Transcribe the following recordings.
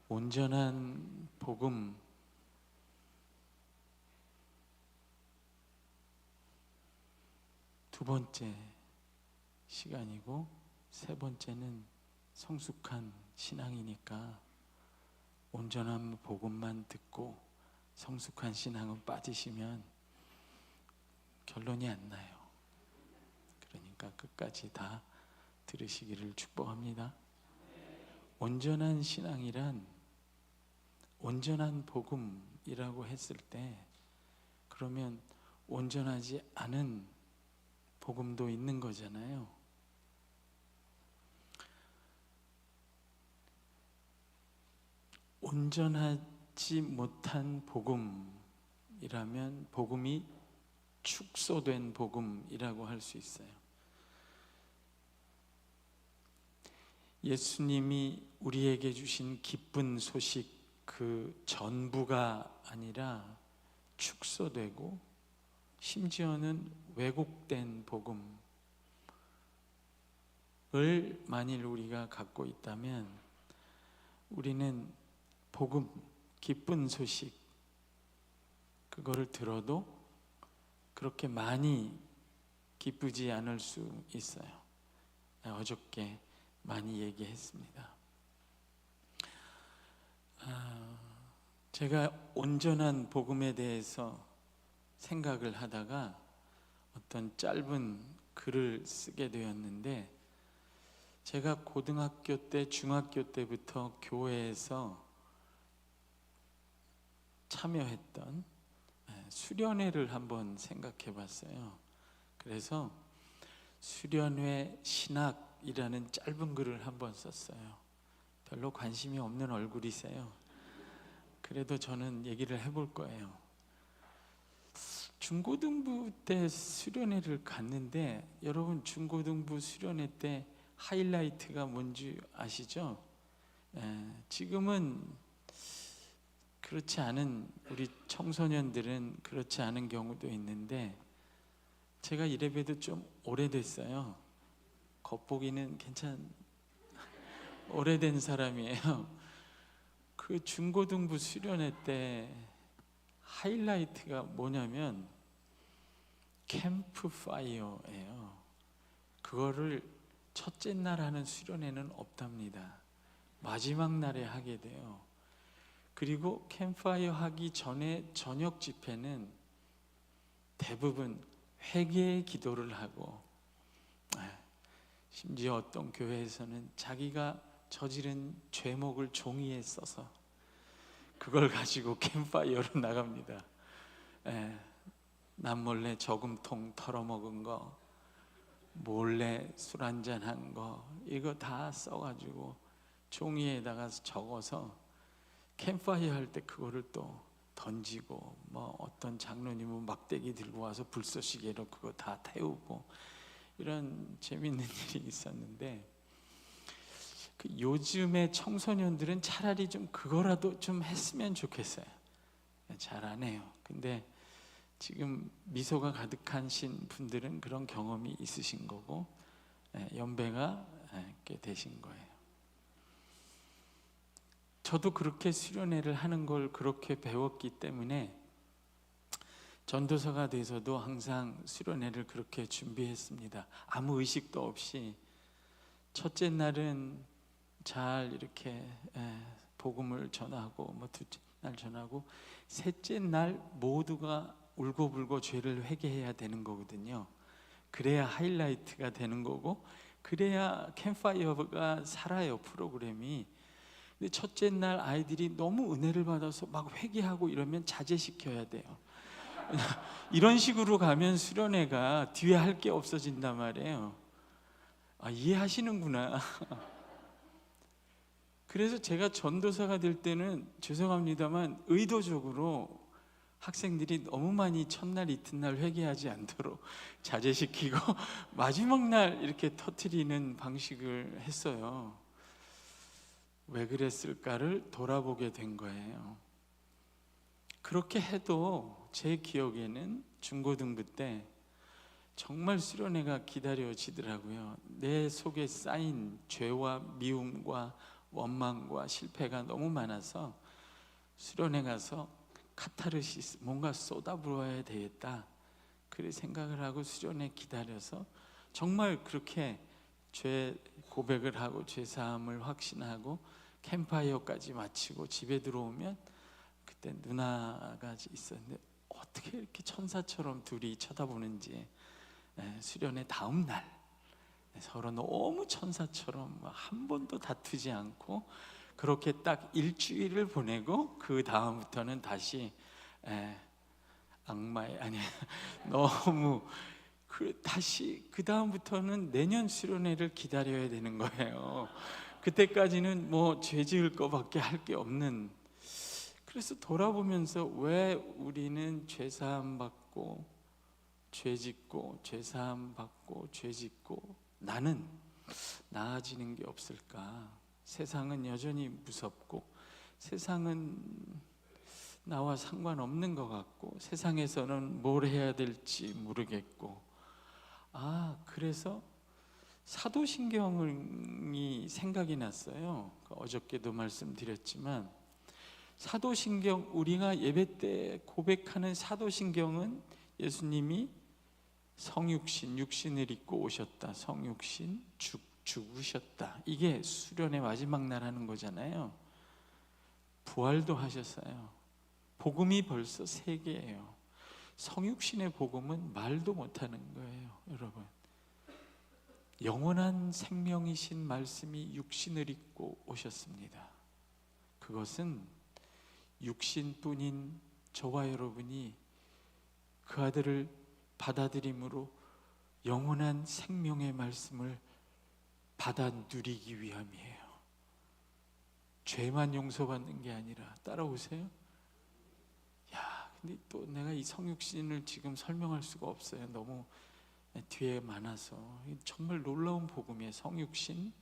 온전한 복음, 두 번째 시간이고, 세 번째는 성숙한 신앙이니까 온전한 복음만 듣고 성숙한 신앙은 빠지시면 결론이 안 나요. 그러니까 끝까지 다 들으시기를 축복합니다. 온전한 신앙이란 온전한 복음이라고 했을 때, 그러면 온전하지 않은 복음도 있는 거잖아요. 온전하지 못한 복음이라면 복음이 축소된 복음이라고 할 수 있어요. 예수님이 우리에게 주신 기쁜 소식 그 전부가 아니라 축소되고 심지어는 왜곡된 복음을 만일 우리가 갖고 있다면, 우리는 복음, 기쁜 소식 그거를 들어도 그렇게 많이 기쁘지 않을 수 있어요. 어저께 많이 얘기했습니다. 제가 온전한 복음에 대해서 생각을 하다가 어떤 짧은 글을 쓰게 되었는데, 제가 고등학교 때, 중학교 때부터 교회에서 참여했던 수련회를 한번 생각해 봤어요. 그래서 수련회 신학이라는 짧은 글을 한번 썼어요. 별로 관심이 없는 얼굴이세요. 그래도 저는 얘기를 해볼 거예요. 중고등부 때 수련회를 갔는데, 여러분 중고등부 수련회 때 하이라이트가 뭔지 아시죠? 지금은 그렇지 않은, 우리 청소년들은 그렇지 않은 경우도 있는데, 제가 이래봬도 좀 오래됐어요. 겉보기는 오래된 사람이에요. 그 중고등부 수련회 때 하이라이트가 뭐냐면 캠프파이어예요. 그거를 첫째 날 하는 수련회는 없답니다. 마지막 날에 하게 돼요. 그리고 캠프파이어 하기 전에 저녁 집회는 대부분 회개의 기도를 하고, 심지어 어떤 교회에서는 자기가 저지른 죄목을 종이에 써서 그걸 가지고 캠프파이어로 나갑니다. 남몰래 저금통 털어먹은 거, 몰래 술 한잔 한 거, 이거 다 써가지고 종이에다가 적어서 캠프파이어 할 때 그거를 또 던지고, 뭐 어떤 장로님은 막대기 들고 와서 불쏘시개로 그거 다 태우고, 이런 재밌는 일이 있었는데, 그 요즘의 청소년들은 차라리 좀 그거라도 좀 했으면 좋겠어요. 잘 안 해요. 근데 지금 미소가 가득하신 분들은 그런 경험이 있으신 거고, 연배가 꽤 되신 거예요. 저도 그렇게 수련회를 하는 걸 그렇게 배웠기 때문에 전도사가 돼서도 항상 수련회를 그렇게 준비했습니다. 아무 의식도 없이 첫째 날은 잘 이렇게 복음을 전하고, 뭐 둘째 날 전하고, 셋째 날 모두가 울고불고 죄를 회개해야 되는 거거든요. 그래야 하이라이트가 되는 거고, 그래야 캠파이어가 살아요, 프로그램이. 근데 첫째 날 아이들이 너무 은혜를 받아서 막 회개하고 이러면 자제시켜야 돼요. 이런 식으로 가면 수련회가 뒤에 할 게 없어진단 말이에요. 이해하시는구나. 그래서 제가 전도사가 될 때는 죄송합니다만 의도적으로 학생들이 너무 많이 첫날 이튿날 회개하지 않도록 자제시키고 마지막 날 이렇게 터뜨리는 방식을 했어요. 왜 그랬을까를 돌아보게 된 거예요. 그렇게 해도 제 기억에는 중고등부 때 정말 수련회가 기다려지더라고요. 내 속에 쌓인 죄와 미움과 원망과 실패가 너무 많아서 수련회 가서 카타르시스, 뭔가 쏟아부어야 되겠다, 그래 생각을 하고 수련회 기다려서 정말 그렇게 죄 고백을 하고 죄 사함을 확신하고 캠파이어까지 마치고 집에 들어오면 그때 누나가 있었는데 어떻게 이렇게 천사처럼 둘이 쳐다보는지, 수련회 다음 날 서로 너무 천사처럼 한 번도 다투지 않고 그렇게 딱 일주일을 보내고 그 다음부터는 다시 악마의 아니 너무 다시 그 다음부터는 내년 수련회를 기다려야 되는 거예요. 그때까지는 뭐 죄 지을 거밖에 할 게 없는. 그래서 돌아보면서 왜 우리는 죄 사함 받고 죄 짓고 죄 사함 받고 죄 짓고 나는 나아지는 게 없을까? 세상은 여전히 무섭고 세상은 나와 상관없는 것 같고 세상에서는 뭘 해야 될지 모르겠고, 그래서 사도신경이 생각이 났어요. 어저께도 말씀드렸지만 사도신경, 우리가 예배 때 고백하는 사도신경은 예수님이 성육신, 육신을 입고 오셨다, 성육신, 죽으셨다, 이게 수련의 마지막 날 하는 거잖아요. 부활도 하셨어요. 복음이 벌써 3개예요. 성육신의 복음은 말도 못하는 거예요. 여러분, 영원한 생명이신 말씀이 육신을 입고 오셨습니다. 그것은 육신뿐인 저와 여러분이 그 아들을 받아들임으로 영원한 생명의 말씀을 받아 누리기 위함이에요. 죄만 용서받는 게 아니라, 따라오세요. 근데 또 내가 이 성육신을 지금 설명할 수가 없어요. 너무 뒤에 많아서. 정말 놀라운 복음이에요. 성육신,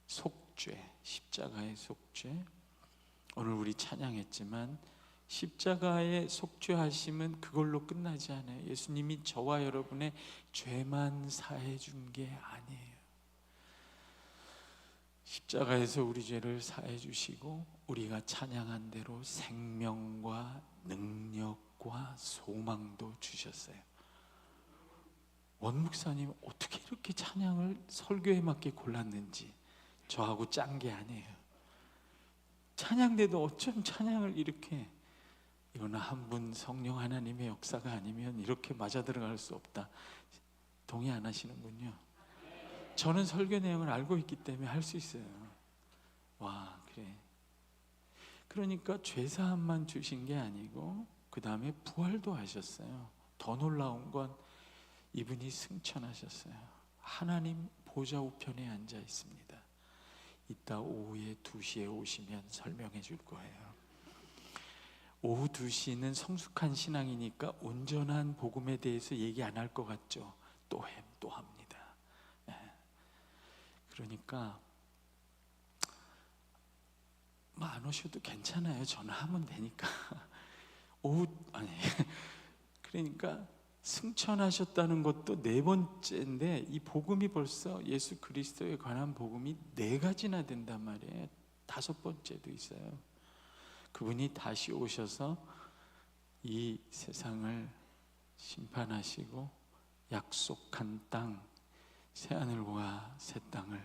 속죄, 십자가의 속죄. 오늘 우리 찬양했지만 십자가의 속죄하심은 그걸로 끝나지 않아요. 예수님이 저와 여러분의 죄만 사해 준 게 아니에요. 십자가에서 우리 죄를 사해 주시고 우리가 찬양한 대로 생명과 능력과 소망도 주셨어요. 원 목사님 어떻게 이렇게 찬양을 설교에 맞게 골랐는지, 저하고 짠 게 아니에요. 찬양대도 어쩜 찬양을 이렇게, 이거는 한 분 성령 하나님의 역사가 아니면 이렇게 맞아 들어갈 수 없다. 동의 안 하시는군요. 저는 설교 내용을 알고 있기 때문에 할 수 있어요. 와, 그래. 그러니까 죄사함만 주신 게 아니고 그 다음에 부활도 하셨어요. 더 놀라운 건 이분이 승천하셨어요. 하나님 보좌 우편에 앉아 있습니다. 이따 오후에 2시에 오시면 설명해 줄 거예요. 오후 2시는 성숙한 신앙이니까 온전한 복음에 대해서 얘기 안 할 것 같죠? 또 합니다. 그러니까 안 오셔도 괜찮아요. 전화하면 되니까. 그러니까 승천하셨다는 것도 4번째인데 이 복음이 벌써 예수 그리스도에 관한 복음이 4가지나 된단 말이에요. 5번째도 있어요. 그분이 다시 오셔서 이 세상을 심판하시고 약속한 땅, 새하늘과 새 땅을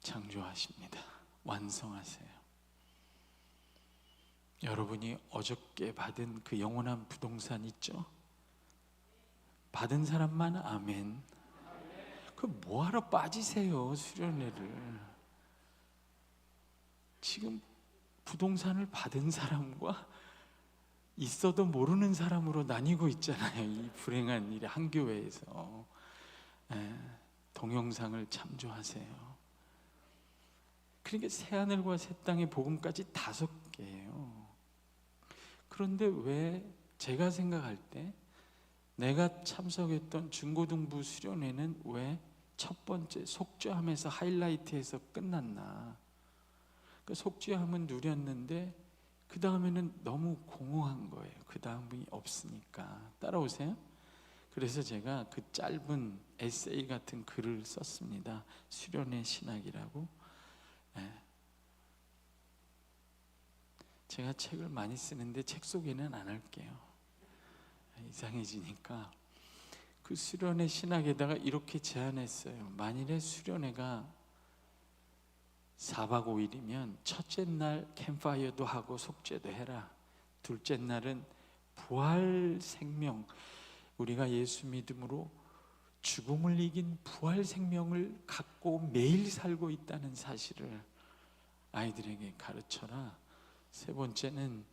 창조하십니다. 완성하세요. 여러분이 어저께 받은 그 영원한 부동산 있죠? 받은 사람만 아멘. 그 뭐하러 빠지세요, 수련회를. 지금 부동산을 받은 사람과 있어도 모르는 사람으로 나뉘고 있잖아요. 이 불행한 일에 한 교회에서. 동영상을 참조하세요. 그러니까 새하늘과 새 땅의 복음까지 5개예요. 그런데 왜 제가 생각할 때 내가 참석했던 중고등부 수련회는 왜 첫 번째 속죄함에서 하이라이트해서 끝났나? 그 속죄함은 누렸는데 그 다음에는 너무 공허한 거예요. 그 다음이 없으니까. 따라오세요. 그래서 제가 그 짧은 에세이 같은 글을 썼습니다. 수련의 신학이라고. 예. 제가 책을 많이 쓰는데 책 소개는 안 할게요. 이상해지니까. 그 수련의 신학에다가 이렇게 제안했어요. 만일에 수련회가 4박 5일이면 첫째 날 캠파이어도 하고 속죄도 해라. 둘째 날은 부활 생명, 우리가 예수 믿음으로 죽음을 이긴 부활 생명을 갖고 매일 살고 있다는 사실을 아이들에게 가르쳐라. 세 번째는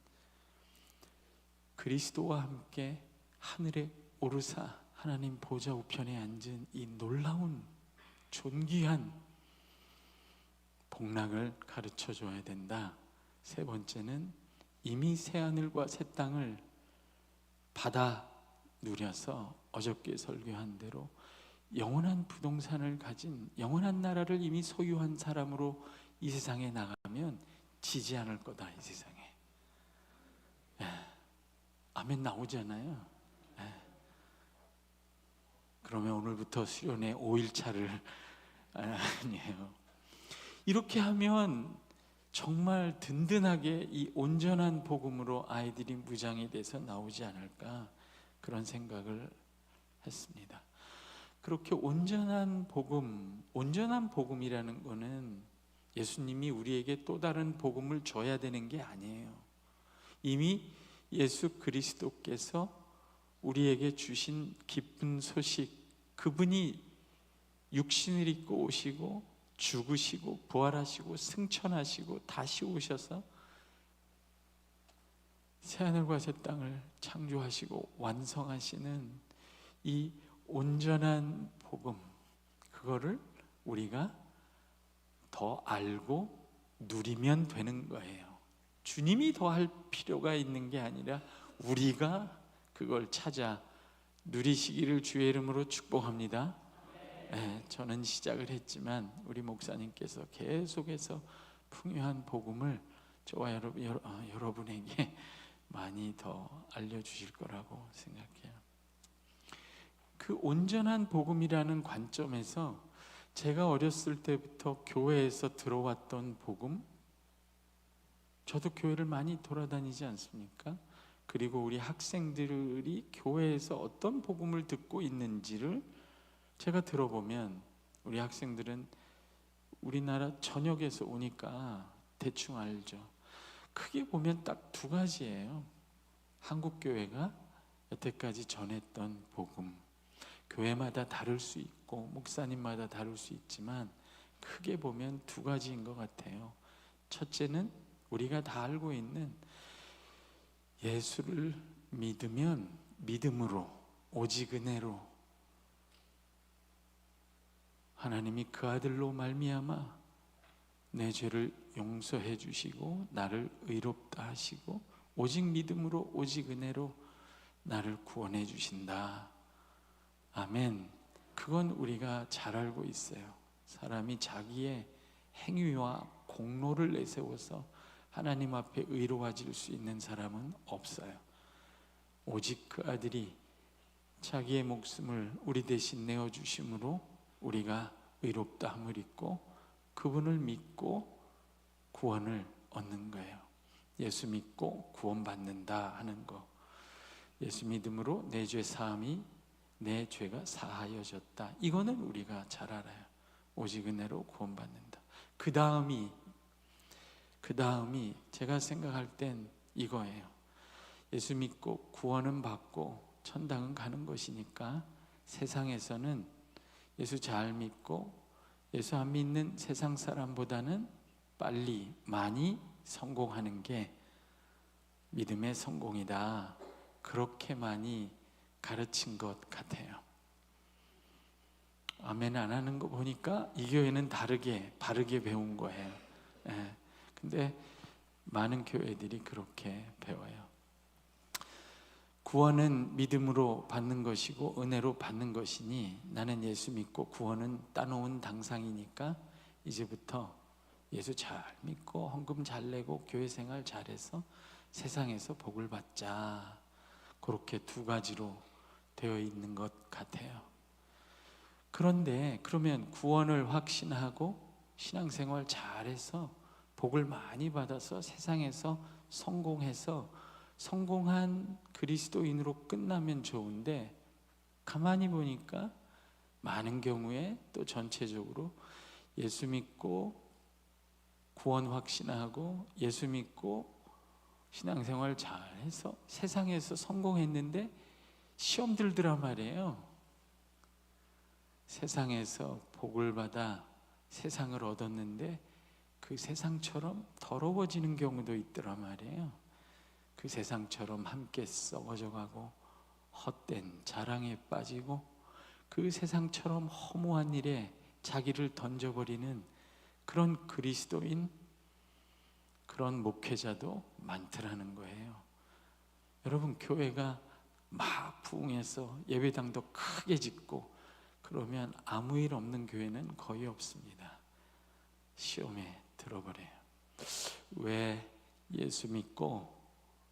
그리스도와 함께 하늘에 오르사 하나님 보좌 우편에 앉은 이 놀라운 존귀한 복락을 가르쳐 줘야 된다. 세 번째는 이미 새하늘과 새 땅을 받아 누려서 어저께 설교한 대로 영원한 부동산을 가진 영원한 나라를 이미 소유한 사람으로 이 세상에 나가면 지지 않을 거다. 이 세상에. 아멘 나오잖아요. 그러면 오늘부터 수련회 5일차를 아니에요. 이렇게 하면 정말 든든하게 이 온전한 복음으로 아이들이 무장이 돼서 나오지 않을까, 그런 생각을 했습니다. 그렇게 온전한 복음, 온전한 복음이라는 거는 예수님이 우리에게 또 다른 복음을 줘야 되는 게 아니에요. 이미 예수 그리스도께서 우리에게 주신 기쁜 소식, 그분이 육신을 입고 오시고 죽으시고 부활하시고 승천하시고 다시 오셔서 새하늘과 새 땅을 창조하시고 완성하시는 이 온전한 복음, 그거를 우리가 더 알고 누리면 되는 거예요. 주님이 더 할 필요가 있는 게 아니라 우리가 그걸 찾아 누리시기를 주의 이름으로 축복합니다. 저는 시작을 했지만 우리 목사님께서 계속해서 풍요한 복음을 저와 여러분에게 많이 더 알려주실 거라고 생각해요. 그 온전한 복음이라는 관점에서 제가 어렸을 때부터 교회에서 들어왔던 복음, 저도 교회를 많이 돌아다니지 않습니까? 그리고 우리 학생들이 교회에서 어떤 복음을 듣고 있는지를 제가 들어보면 우리 학생들은 우리나라 전역에서 오니까 대충 알죠. 크게 보면 딱 두 가지예요. 한국 교회가 여태까지 전했던 복음, 교회마다 다를 수 있고 목사님마다 다를 수 있지만 크게 보면 두 가지인 것 같아요. 첫째는 우리가 다 알고 있는 예수를 믿으면 믿음으로 오직 은혜로 하나님이 그 아들로 말미암아 내 죄를 용서해 주시고 나를 의롭다 하시고 오직 믿음으로 오직 은혜로 나를 구원해 주신다. 아멘. 그건 우리가 잘 알고 있어요. 사람이 자기의 행위와 공로를 내세워서 하나님 앞에 의로워질 수 있는 사람은 없어요. 오직 그 아들이 자기의 목숨을 우리 대신 내어주심으로 우리가 의롭다함을 입고 그분을 믿고 구원을 얻는 거예요. 예수 믿고 구원받는다 하는 거. 예수 믿음으로 내 죄 사함이 내 죄가 사하여졌다. 이거는 우리가 잘 알아요. 오직 은혜로 구원받는다. 그 다음이 제가 생각할 땐 이거예요. 예수 믿고 구원은 받고 천당은 가는 것이니까 세상에서는 예수 잘 믿고 예수 안 믿는 세상 사람보다는 빨리 많이 성공하는 게 믿음의 성공이다. 그렇게 많이 가르친 것 같아요. 아멘 안 하는 거 보니까 이 교회는 바르게 배운 거예요. 근데 많은 교회들이 그렇게 배워요. 구원은 믿음으로 받는 것이고 은혜로 받는 것이니 나는 예수 믿고 구원은 따놓은 당상이니까 이제부터 예수 잘 믿고 헌금 잘 내고 교회 생활 잘해서 세상에서 복을 받자. 그렇게 두 가지로 되어 있는 것 같아요. 그런데 그러면 구원을 확신하고 신앙생활 잘해서 복을 많이 받아서 세상에서 성공해서 성공한 그리스도인으로 끝나면 좋은데, 가만히 보니까 많은 경우에 또 전체적으로 예수 믿고 구원 확신하고 예수 믿고 신앙생활 잘해서 세상에서 성공했는데 시험 들더란 말이에요. 세상에서 복을 받아 세상을 얻었는데 그 세상처럼 더러워지는 경우도 있더란 말이에요. 그 세상처럼 함께 썩어져 가고 헛된 자랑에 빠지고 그 세상처럼 허무한 일에 자기를 던져버리는 그런 그리스도인, 그런 목회자도 많더라는 거예요. 여러분, 교회가 막 부흥해서 예배당도 크게 짓고 그러면 아무 일 없는 교회는 거의 없습니다. 시험에 들어버려요. 왜 예수 믿고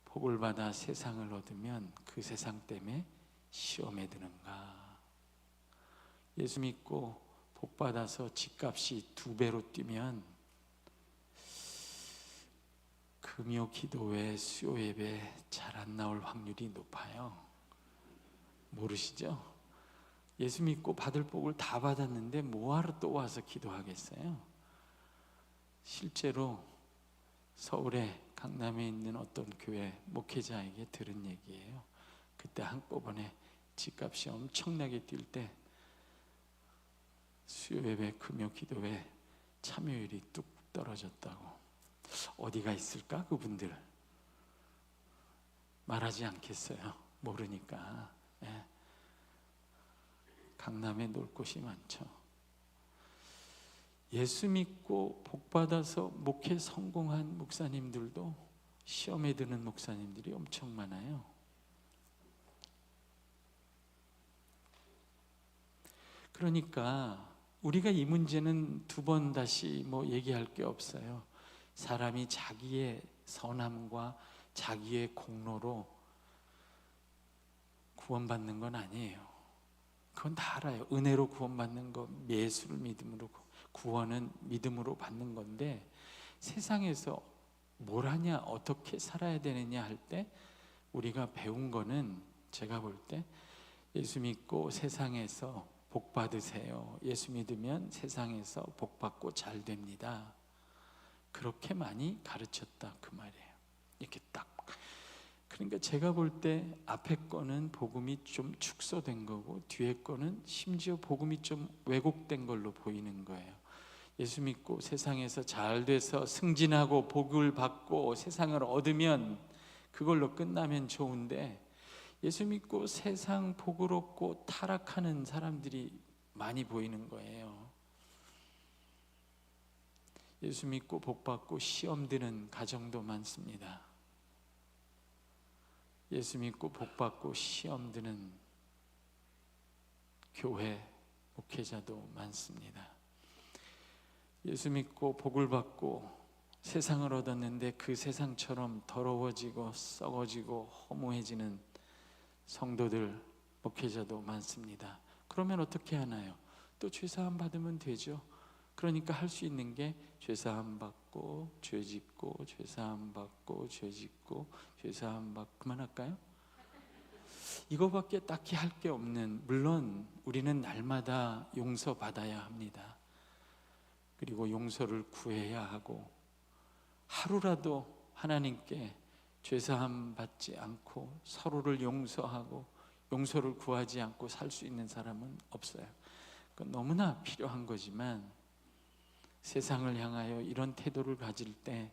복을 받아 세상을 얻으면 그 세상 때문에 시험에 드는가? 예수 믿고 복 받아서 집값이 2배로 뛰면 금요 기도회, 수요 예배 잘 안 나올 확률이 높아요. 모르시죠? 예수 믿고 받을 복을 다 받았는데 뭐하러 또 와서 기도하겠어요? 실제로 서울에 강남에 있는 어떤 교회 목회자에게 들은 얘기예요. 그때 한꺼번에 집값이 엄청나게 뛸 때 수요 예배, 금요 기도회 참여율이 뚝 떨어졌다고. 어디가 있을까 그분들? 말하지 않겠어요. 모르니까. 예. 강남에 놀 곳이 많죠. 예수 믿고 복 받아서 목회 성공한 목사님들도 시험에 드는 목사님들이 엄청 많아요. 그러니까 우리가 이 문제는 2번 다시 얘기할 게 없어요. 사람이 자기의 선함과 자기의 공로로 구원받는 건 아니에요. 그건 다 알아요. 은혜로 구원받는 거, 예수를 믿음으로 구원은 믿음으로 받는 건데, 세상에서 뭘 하냐, 어떻게 살아야 되느냐 할 때 우리가 배운 거는, 제가 볼 때 예수 믿고 세상에서 복 받으세요. 예수 믿으면 세상에서 복 받고 잘 됩니다. 그렇게 많이 가르쳤다 그 말이에요. 이렇게 딱. 그러니까 제가 볼 때 앞에 거는 복음이 좀 축소된 거고 뒤에 거는 심지어 복음이 좀 왜곡된 걸로 보이는 거예요. 예수 믿고 세상에서 잘 돼서 승진하고 복을 받고 세상을 얻으면 그걸로 끝나면 좋은데, 예수 믿고 세상 복을 얻고 타락하는 사람들이 많이 보이는 거예요. 예수 믿고 복 받고 시험 드는 가정도 많습니다. 예수 믿고 복 받고 시험 드는 교회 목회자도 많습니다. 예수 믿고 복을 받고 세상을 얻었는데 그 세상처럼 더러워지고 썩어지고 허무해지는 성도들, 목회자도 많습니다. 그러면 어떻게 하나요? 또 죄사함 받으면 되죠. 그러니까 할 수 있는 게 죄사함 받고 죄 짓고 죄사함 받고 죄 짓고 죄사함 받고, 그만할까요? 이거밖에 딱히 할 게 없는, 물론 우리는 날마다 용서받아야 합니다. 그리고 용서를 구해야 하고, 하루라도 하나님께 죄사함 받지 않고 서로를 용서하고 용서를 구하지 않고 살 수 있는 사람은 없어요. 그건 너무나 필요한 거지만, 세상을 향하여 이런 태도를 가질 때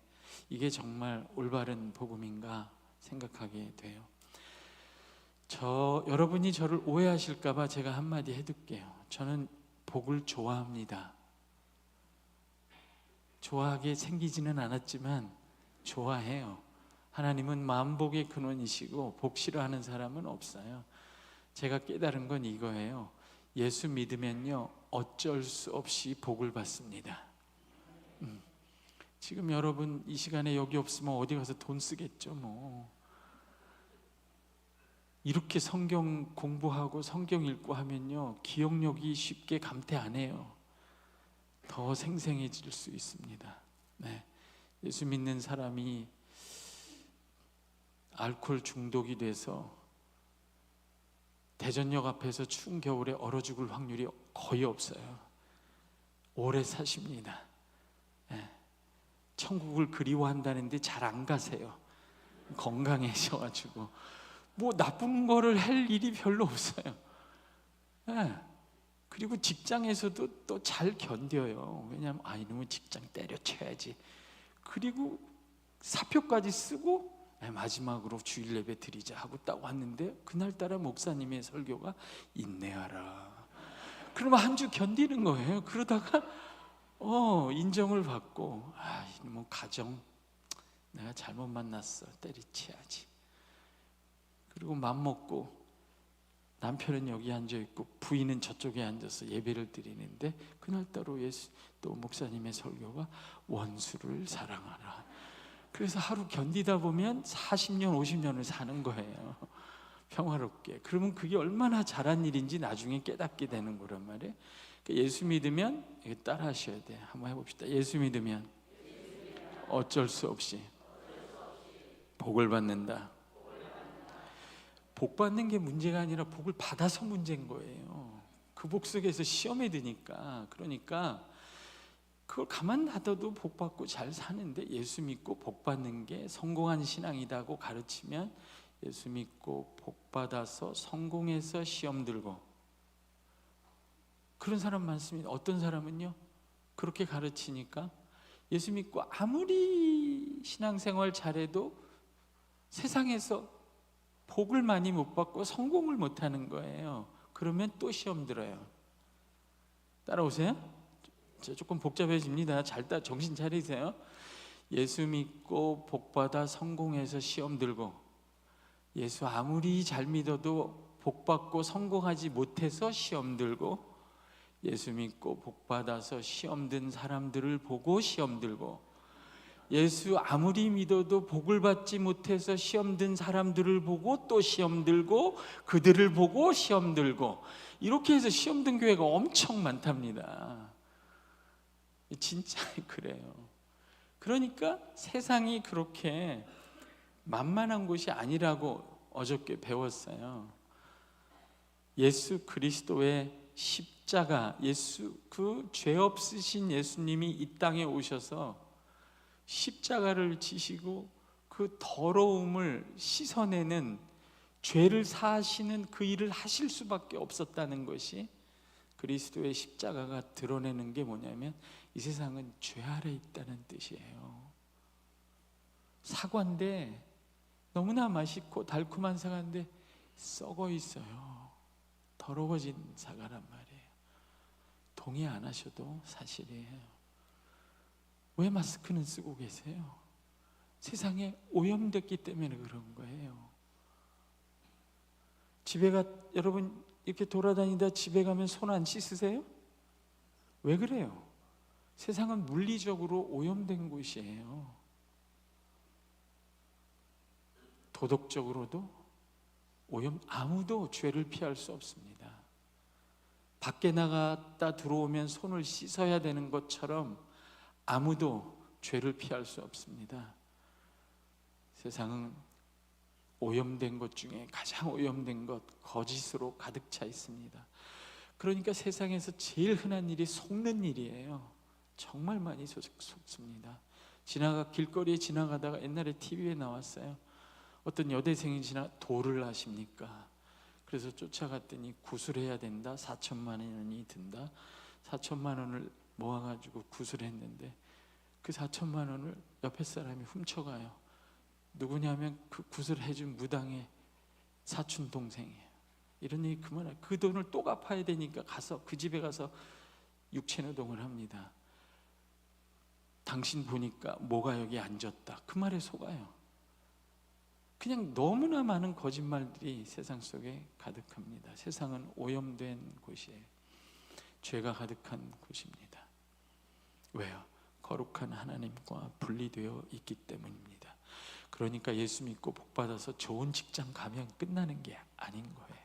이게 정말 올바른 복음인가 생각하게 돼요. 여러분이 저를 오해하실까 봐 제가 한마디 해둘게요. 저는 복을 좋아합니다. 좋아하게 생기지는 않았지만 좋아해요. 하나님은 만복의 근원이시고 복 싫어하는 사람은 없어요. 제가 깨달은 건 이거예요. 예수 믿으면요, 어쩔 수 없이 복을 받습니다. 지금 여러분 이 시간에 여기 없으면 어디 가서 돈 쓰겠죠. 이렇게 성경 공부하고 성경 읽고 하면요, 기억력이 쉽게 감퇴 안 해요. 더 생생해질 수 있습니다. 네. 예수 믿는 사람이 알코올 중독이 돼서 대전역 앞에서 추운 겨울에 얼어 죽을 확률이 거의 없어요. 오래 사십니다. 네. 천국을 그리워한다는데 잘 안 가세요. 건강해져가지고 뭐 나쁜 거를 할 일이 별로 없어요. 네. 그리고 직장에서도 또 잘 견뎌요. 왜냐하면 이놈은 직장 때려쳐야지. 그리고 사표까지 쓰고 마지막으로 주일 예배 드리자 하고 딱 왔는데 그날따라 목사님의 설교가 인내하라. 그러면 한 주 견디는 거예요. 그러다가 인정을 받고 이놈은 가정 내가 잘못 만났어, 때리쳐야지. 그리고 맘먹고 남편은 여기 앉아있고 부인은 저쪽에 앉아서 예배를 드리는데 그날따라 또 목사님의 설교가 원수를 사랑하라. 그래서 하루 견디다 보면 40년 50년을 사는 거예요, 평화롭게. 그러면 그게 얼마나 잘한 일인지 나중에 깨닫게 되는 거란 말이에요. 그러니까 예수 믿으면 따라 하셔야 돼. 한번 해봅시다. 예수 믿으면 어쩔 수 없이 복을 받는다. 복 받는 게 문제가 아니라 복을 받아서 문제인 거예요. 그 복 속에서 시험에 드니까. 그러니까 그걸 가만 놔둬도 복 받고 잘 사는데, 예수 믿고 복 받는 게 성공한 신앙이라고 가르치면 예수 믿고 복 받아서 성공해서 시험 들고, 그런 사람 많습니다. 어떤 사람은요, 그렇게 가르치니까 예수 믿고 아무리 신앙생활 잘해도 세상에서 복을 많이 못 받고 성공을 못 하는 거예요. 그러면 또 시험 들어요. 따라오세요? 조금 복잡해집니다. 정신 차리세요. 예수 믿고 복 받아 성공해서 시험 들고, 예수 아무리 잘 믿어도 복 받고 성공하지 못해서 시험 들고, 예수 믿고 복 받아서 시험 든 사람들을 보고 시험 들고, 예수 아무리 믿어도 복을 받지 못해서 시험 든 사람들을 보고 또 시험 들고, 그들을 보고 시험 들고, 이렇게 해서 시험 든 교회가 엄청 많답니다. 진짜 그래요. 그러니까 세상이 그렇게 만만한 곳이 아니라고 어저께 배웠어요. 예수 그리스도의 십자가, 그 죄 없으신 예수님이 이 땅에 오셔서 십자가를 지시고 그 더러움을 씻어내는, 죄를 사하시는 그 일을 하실 수밖에 없었다는 것이 그리스도의 십자가가 드러내는 게 뭐냐면, 이 세상은 죄 아래 있다는 뜻이에요. 사과인데, 너무나 맛있고 달콤한 사과인데 썩어 있어요. 더러워진 사과란 말이에요. 동의 안 하셔도 사실이에요. 왜 마스크는 쓰고 계세요? 세상에 오염됐기 때문에 그런 거예요. 여러분 이렇게 돌아다니다 집에 가면 손 안 씻으세요? 왜 그래요? 세상은 물리적으로 오염된 곳이에요. 도덕적으로도 아무도 죄를 피할 수 없습니다. 밖에 나갔다 들어오면 손을 씻어야 되는 것처럼 아무도 죄를 피할 수 없습니다. 세상은 오염된 것 중에 가장 오염된 것, 거짓으로 가득 차 있습니다. 그러니까 세상에서 제일 흔한 일이 속는 일이에요. 정말 많이 속습니다. 길거리에 지나가다가 옛날에 TV에 나왔어요. 어떤 여대생이 도를 아십니까? 그래서 쫓아갔더니 구술해야 된다. 4천만 원이 든다. 4천만 원을 모아가지고 구술했는데 그 4천만 원을 옆에 사람이 훔쳐가요. 누구냐면 그 구술해준 무당의 사촌 동생이에요. 이런 얘기 그만해. 그 돈을 또 갚아야 되니까 그 집에 가서 육체노동을 합니다. 당신 보니까 뭐가 여기 앉았다. 그 말에 속아요. 그냥 너무나 많은 거짓말들이 세상 속에 가득합니다. 세상은 오염된 곳이에요. 죄가 가득한 곳입니다. 왜요? 거룩한 하나님과 분리되어 있기 때문입니다. 그러니까 예수 믿고 복 받아서 좋은 직장 가면 끝나는 게 아닌 거예요.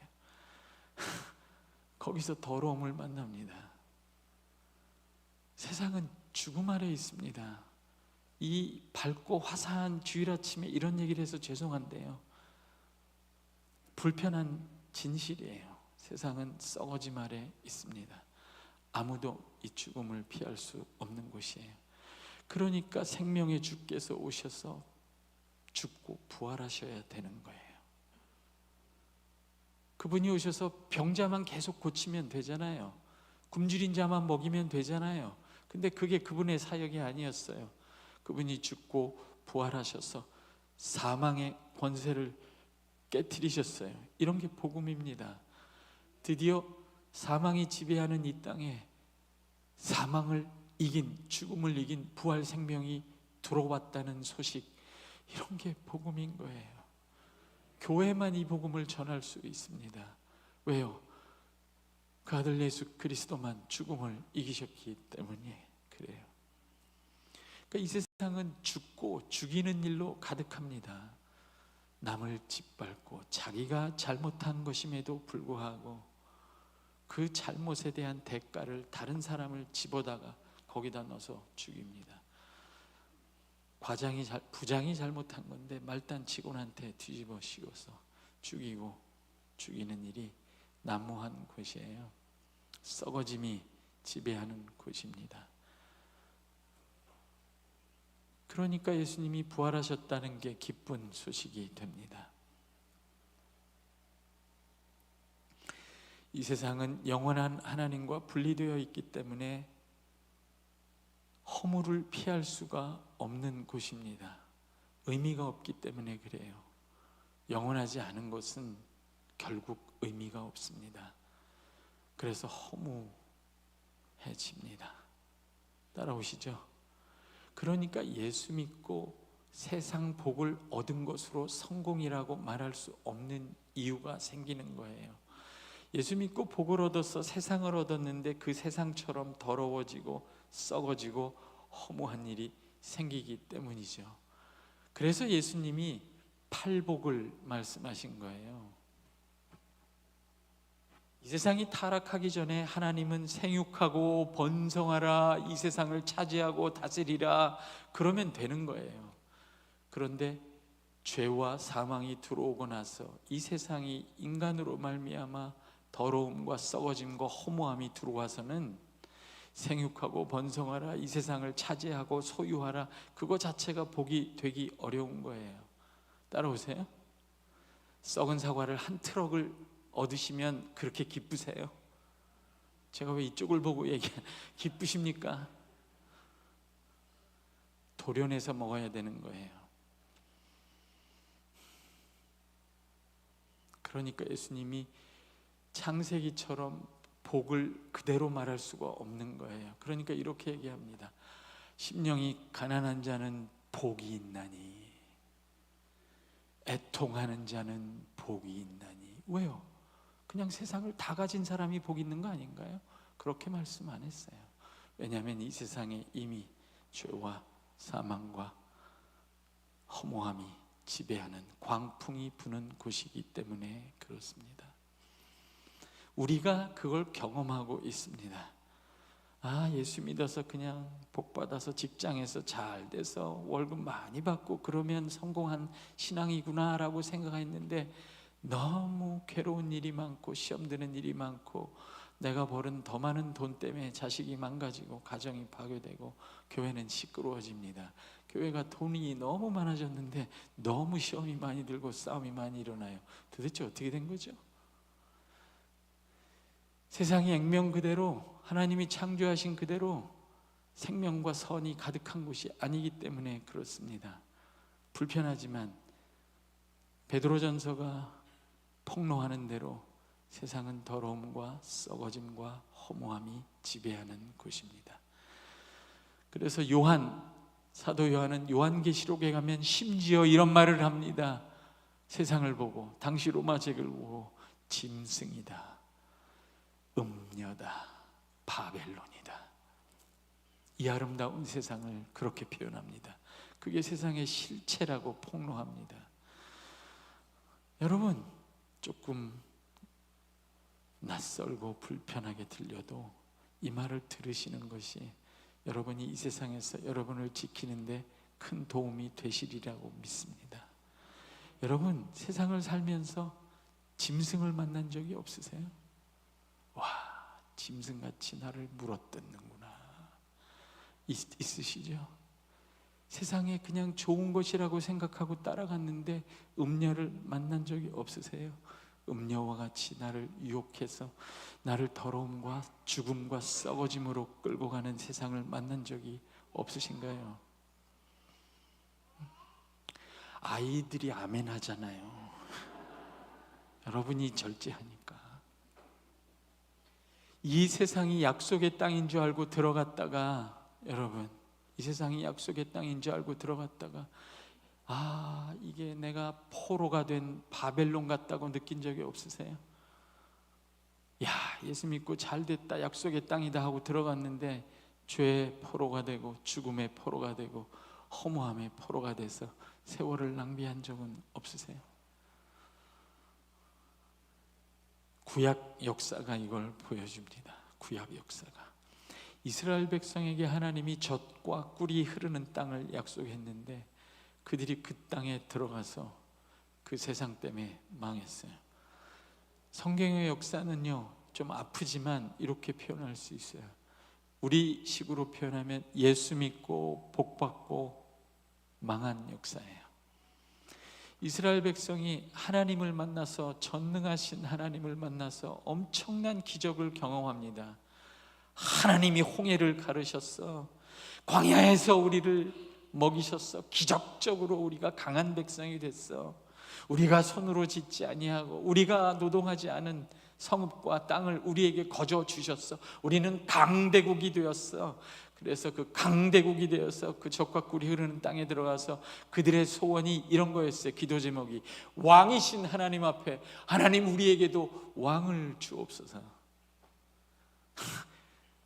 거기서 더러움을 만납니다. 세상은 죽음 아래 있습니다. 이 밝고 화사한 주일 아침에 이런 얘기를 해서 죄송한데요, 불편한 진실이에요. 세상은 썩어짐 아래 있습니다. 아무도 이 죽음을 피할 수 없는 곳이에요. 그러니까 생명의 주께서 오셔서 죽고 부활하셔야 되는 거예요. 그분이 오셔서 병자만 계속 고치면 되잖아요. 굶주린 자만 먹이면 되잖아요. 근데 그게 그분의 사역이 아니었어요. 그분이 죽고 부활하셔서 사망의 권세를 깨트리셨어요. 이런 게 복음입니다. 드디어 사망이 지배하는 이 땅에 사망을 이긴, 죽음을 이긴 부활 생명이 들어왔다는 소식, 이런 게 복음인 거예요. 교회만 이 복음을 전할 수 있습니다. 왜요? 그 아들 예수 그리스도만 죽음을 이기셨기 때문에 그래요. 그러니까 이 세상은 죽고 죽이는 일로 가득합니다. 남을 짓밟고 자기가 잘못한 것임에도 불구하고 그 잘못에 대한 대가를 다른 사람을 집어다가 거기다 넣어서 죽입니다. 부장이 잘못한 건데 말단 직원한테 뒤집어 씌워서 죽이고, 죽이는 일이 난무한 곳이에요. 썩어짐이 지배하는 곳입니다. 그러니까 예수님이 부활하셨다는 게 기쁜 소식이 됩니다. 이 세상은 영원한 하나님과 분리되어 있기 때문에 허물을 피할 수가 없는 곳입니다. 의미가 없기 때문에 그래요. 영원하지 않은 것은 결국 의미가 없습니다. 그래서 허무해집니다. 따라오시죠? 그러니까 예수 믿고 세상 복을 얻은 것으로 성공이라고 말할 수 없는 이유가 생기는 거예요. 예수 믿고 복을 얻어서 세상을 얻었는데 그 세상처럼 더러워지고 썩어지고 허무한 일이 생기기 때문이죠. 그래서 예수님이 팔복을 말씀하신 거예요. 이 세상이 타락하기 전에 하나님은 생육하고 번성하라, 이 세상을 차지하고 다스리라, 그러면 되는 거예요. 그런데 죄와 사망이 들어오고 나서 이 세상이 인간으로 말미암아 더러움과 썩어짐과 허무함이 들어와서는 생육하고 번성하라, 이 세상을 차지하고 소유하라, 그거 자체가 복이 되기 어려운 거예요. 따라오세요. 썩은 사과를 한 트럭을 얻으시면 그렇게 기쁘세요? 제가 왜 이쪽을 보고 기쁘십니까? 도련해서 먹어야 되는 거예요. 그러니까 예수님이 창세기처럼 복을 그대로 말할 수가 없는 거예요. 그러니까 이렇게 얘기합니다. 심령이 가난한 자는 복이 있나니, 애통하는 자는 복이 있나니. 왜요? 그냥 세상을 다 가진 사람이 복 있는 거 아닌가요? 그렇게 말씀 안 했어요. 왜냐하면 이 세상에 이미 죄와 사망과 허무함이 지배하는 광풍이 부는 곳이기 때문에 그렇습니다. 우리가 그걸 경험하고 있습니다. 아, 예수 믿어서 그냥 복 받아서 직장에서 잘 돼서 월급 많이 받고 그러면 성공한 신앙이구나 라고 생각했는데, 너무 괴로운 일이 많고 시험 드는 일이 많고 내가 벌은 더 많은 돈 때문에 자식이 망가지고 가정이 파괴되고 교회는 시끄러워집니다. 교회가 돈이 너무 많아졌는데 너무 시험이 많이 들고 싸움이 많이 일어나요. 도대체 어떻게 된 거죠? 세상의 액면 그대로, 하나님이 창조하신 그대로 생명과 선이 가득한 곳이 아니기 때문에 그렇습니다. 불편하지만 베드로전서가 폭로하는 대로 세상은 더러움과 썩어짐과 허무함이 지배하는 곳입니다. 그래서 사도 요한은 요한계시록에 가면 심지어 이런 말을 합니다. 세상을 보고, 당시 로마 제국을 보고 짐승이다, 음녀다, 바벨론이다. 이 아름다운 세상을 그렇게 표현합니다. 그게 세상의 실체라고 폭로합니다. 여러분, 조금 낯설고 불편하게 들려도 이 말을 들으시는 것이 여러분이 이 세상에서 여러분을 지키는데 큰 도움이 되시리라고 믿습니다. 여러분, 세상을 살면서 짐승을 만난 적이 없으세요? 와, 짐승같이 나를 물어뜯는구나. 있으시죠? 세상에 그냥 좋은 것이라고 생각하고 따라갔는데 음녀를 만난 적이 없으세요? 음녀와 같이 나를 유혹해서 나를 더러움과 죽음과 썩어짐으로 끌고 가는 세상을 만난 적이 없으신가요? 아이들이 아멘 하잖아요. 여러분이 절제하니까. 이 세상이 약속의 땅인 줄 알고 들어갔다가, 여러분, 이 세상이 약속의 땅인 줄 알고 들어갔다가 이게 내가 포로가 된 바벨론 같다고 느낀 적이 없으세요? 야, 예수 믿고 잘 됐다, 약속의 땅이다 하고 들어갔는데 죄의 포로가 되고 죽음의 포로가 되고 허무함의 포로가 돼서 세월을 낭비한 적은 없으세요? 구약 역사가 이걸 보여줍니다. 구약 역사가. 이스라엘 백성에게 하나님이 젖과 꿀이 흐르는 땅을 약속했는데 그들이 그 땅에 들어가서 그 세상 때문에 망했어요. 성경의 역사는요, 좀 아프지만 이렇게 표현할 수 있어요. 우리 식으로 표현하면 예수 믿고 복 받고 망한 역사예요. 이스라엘 백성이 하나님을 만나서, 전능하신 하나님을 만나서 엄청난 기적을 경험합니다. 하나님이 홍해를 가르셨어. 광야에서 우리를 먹이셨어. 기적적으로 우리가 강한 백성이 됐어. 우리가 손으로 짓지 아니하고 우리가 노동하지 않은 성읍과 땅을 우리에게 거저 주셨어. 우리는 강대국이 되었어. 그래서 그 강대국이 되어서 그 젖과 꿀이 흐르는 땅에 들어가서 그들의 소원이 이런 거였어요. 기도 제목이 왕이신 하나님 앞에, 하나님 우리에게도 왕을 주옵소서.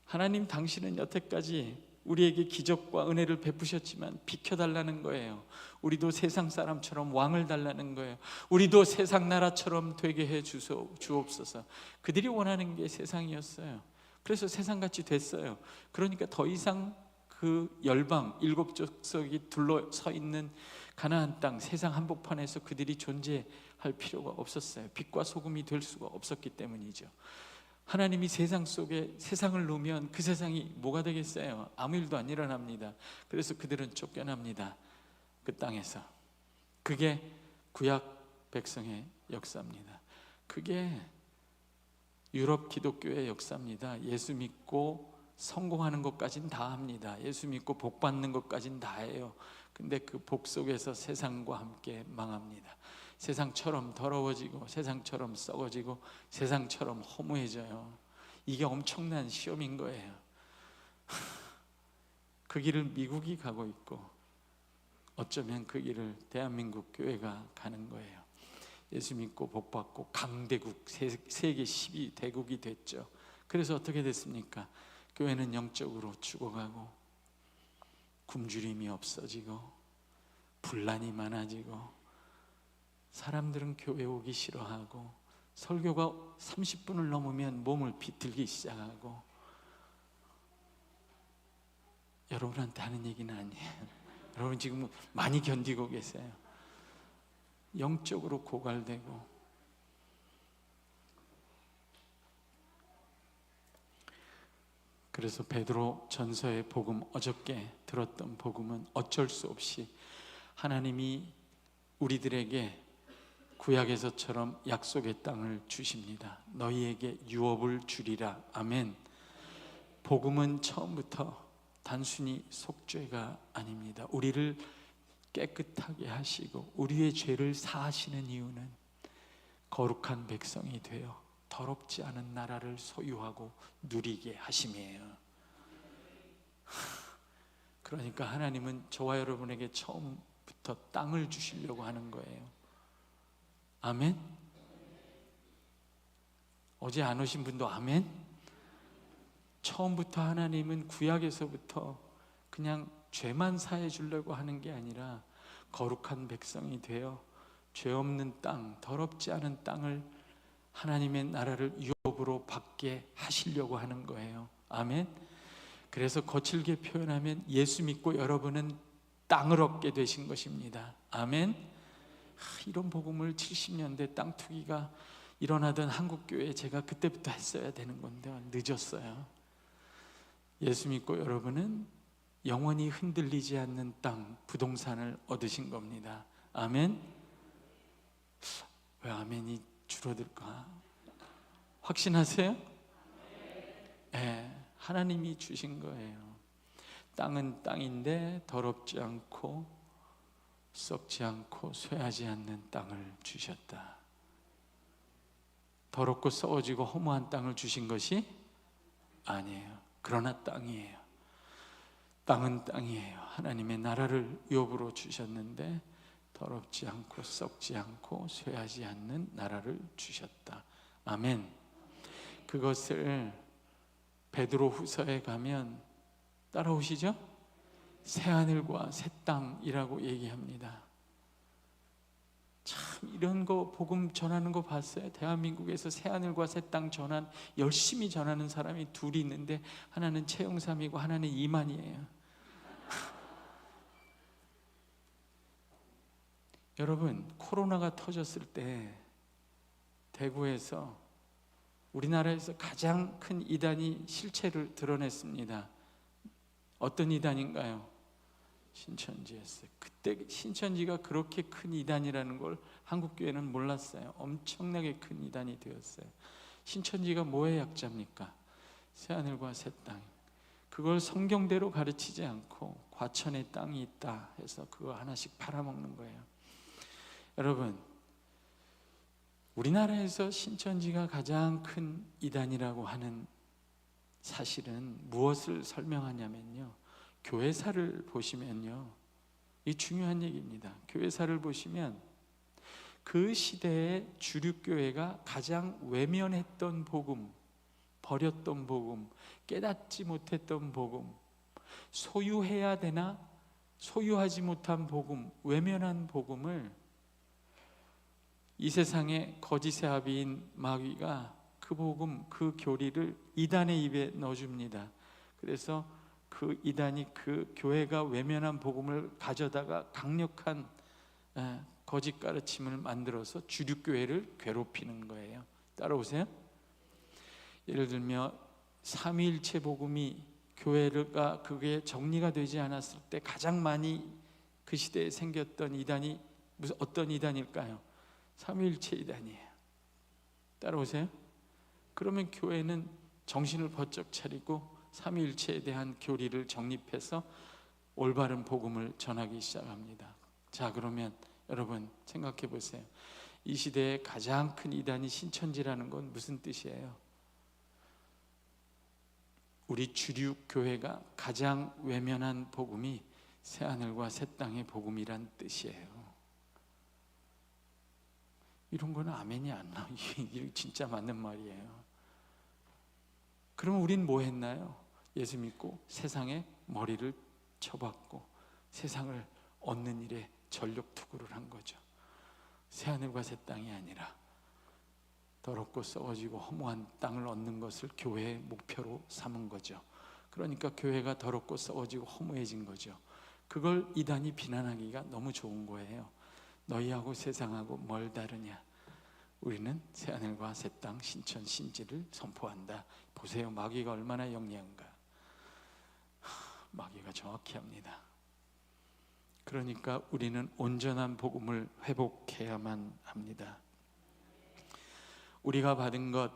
하나님, 당신은 여태까지 우리에게 기적과 은혜를 베푸셨지만 비켜달라는 거예요. 우리도 세상 사람처럼 왕을 달라는 거예요. 우리도 세상 나라처럼 되게 해 주옵소서. 그들이 원하는 게 세상이었어요. 그래서 세상같이 됐어요. 그러니까 더 이상 그 열방, 일곱 족속이 둘러서 있는 가나안 땅, 세상 한복판에서 그들이 존재할 필요가 없었어요. 빛과 소금이 될 수가 없었기 때문이죠. 하나님이 세상 속에 세상을 놓으면 그 세상이 뭐가 되겠어요? 아무 일도 안 일어납니다. 그래서 그들은 쫓겨납니다. 그 땅에서. 그게 구약 백성의 역사입니다. 그게 유럽 기독교의 역사입니다. 예수 믿고 성공하는 것까진 다 합니다. 예수 믿고 복 받는 것까진 다 해요. 근데 그 복 속에서 세상과 함께 망합니다. 세상처럼 더러워지고 세상처럼 썩어지고 세상처럼 허무해져요. 이게 엄청난 시험인 거예요. 그 길을 미국이 가고 있고 어쩌면 그 길을 대한민국 교회가 가는 거예요. 예수 믿고 복 받고 강대국, 세계 12대국이 됐죠. 그래서 어떻게 됐습니까? 교회는 영적으로 죽어가고 굶주림이 없어지고 분란이 많아지고 사람들은 교회 오기 싫어하고 설교가 30분을 넘으면 몸을 비틀기 시작하고. 여러분한테 하는 얘기는 아니에요. 여러분 지금 많이 견디고 계세요. 영적으로 고갈되고. 그래서 베드로 전서의 복음, 어저께 들었던 복음은 어쩔 수 없이 하나님이 우리들에게 구약에서처럼 약속의 땅을 주십니다. 너희에게 유업을 주리라. 아멘. 복음은 처음부터 단순히 속죄가 아닙니다. 우리를 깨끗하게 하시고 우리의 죄를 사하시는 이유는 거룩한 백성이 되어 더럽지 않은 나라를 소유하고 누리게 하심이에요. 그러니까 하나님은 저와 여러분에게 처음부터 땅을 주시려고 하는 거예요. 아멘? 어제 안 오신 분도 아멘? 처음부터 하나님은 구약에서부터 그냥 죄만 사해 주려고 하는 게 아니라 거룩한 백성이 되어 죄 없는 땅, 더럽지 않은 땅을 하나님의 나라를 유업으로 받게 하시려고 하는 거예요. 아멘. 그래서 거칠게 표현하면 예수 믿고 여러분은 땅을 얻게 되신 것입니다. 아멘. 이런 복음을 70년대 땅 투기가 일어나던 한국교회에 제가 그때부터 했어야 되는 건데 늦었어요. 예수 믿고 여러분은 영원히 흔들리지 않는 땅, 부동산을 얻으신 겁니다. 아멘. 왜 아멘이 줄어들까? 확신하세요? 네, 하나님이 주신 거예요. 땅은 땅인데 더럽지 않고 썩지 않고 쇠하지 않는 땅을 주셨다. 더럽고 썩어지고 허무한 땅을 주신 것이 아니에요. 그러나 땅이에요. 땅은 땅이에요. 하나님의 나라를 유업으로 주셨는데 더럽지 않고 썩지 않고 쇠하지 않는 나라를 주셨다. 아멘. 그것을 베드로후서에 가면 따라오시죠? 새하늘과 새 땅이라고 얘기합니다. 참 이런 거 복음 전하는 거 봤어요? 대한민국에서 새하늘과 새 땅 열심히 전하는 사람이 둘이 있는데 하나는 최영삼이고 하나는 이만희예요. 여러분, 코로나가 터졌을 때 대구에서 우리나라에서 가장 큰 이단이 실체를 드러냈습니다. 어떤 이단인가요? 신천지였어요. 그때 신천지가 그렇게 큰 이단이라는 걸 한국교회는 몰랐어요. 엄청나게 큰 이단이 되었어요. 신천지가 뭐의 약자입니까? 새하늘과 새 땅. 그걸 성경대로 가르치지 않고 과천에 땅이 있다 해서 그거 하나씩 팔아먹는 거예요. 여러분, 우리나라에서 신천지가 가장 큰 이단이라고 하는 사실은 무엇을 설명하냐면요, 교회사를 보시면요, 이 중요한 얘기입니다. 교회사를 보시면 그 시대의 주류교회가 가장 외면했던 복음, 버렸던 복음, 깨닫지 못했던 복음, 소유해야 되나 소유하지 못한 복음, 외면한 복음을 이 세상의 거짓의 아비인 마귀가 그 복음, 그 교리를 이단의 입에 넣어줍니다. 그래서 그 이단이 그 교회가 외면한 복음을 가져다가 강력한 거짓 가르침을 만들어서 주류교회를 괴롭히는 거예요. 따라오세요. 예를 들면 삼위일체 복음이 교회가 그게 정리가 되지 않았을 때 가장 많이 그 시대에 생겼던 이단이 어떤 이단일까요? 삼위일체 이단이에요. 따라오세요. 그러면 교회는 정신을 번쩍 차리고 삼위일체에 대한 교리를 정립해서 올바른 복음을 전하기 시작합니다. 자, 그러면 여러분 생각해 보세요. 이 시대의 가장 큰 이단이 신천지라는 건 무슨 뜻이에요? 우리 주류 교회가 가장 외면한 복음이 새하늘과 새 땅의 복음이란 뜻이에요. 이런 거는 아멘이 안 나와요. 이게 진짜 맞는 말이에요. 그러면 우린 뭐 했나요? 예수 믿고 세상에 머리를 쳐박고 세상을 얻는 일에 전력 투구를 한 거죠. 새하늘과 새 땅이 아니라 더럽고 썩어지고 허무한 땅을 얻는 것을 교회의 목표로 삼은 거죠. 그러니까 교회가 더럽고 썩어지고 허무해진 거죠. 그걸 이단이 비난하기가 너무 좋은 거예요. 너희하고 세상하고 뭘 다르냐? 우리는 새하늘과 새 땅 신천 신지를 선포한다. 보세요, 마귀가 얼마나 영리한가. 마귀가 정확히 합니다. 그러니까 우리는 온전한 복음을 회복해야만 합니다. 우리가 받은 것,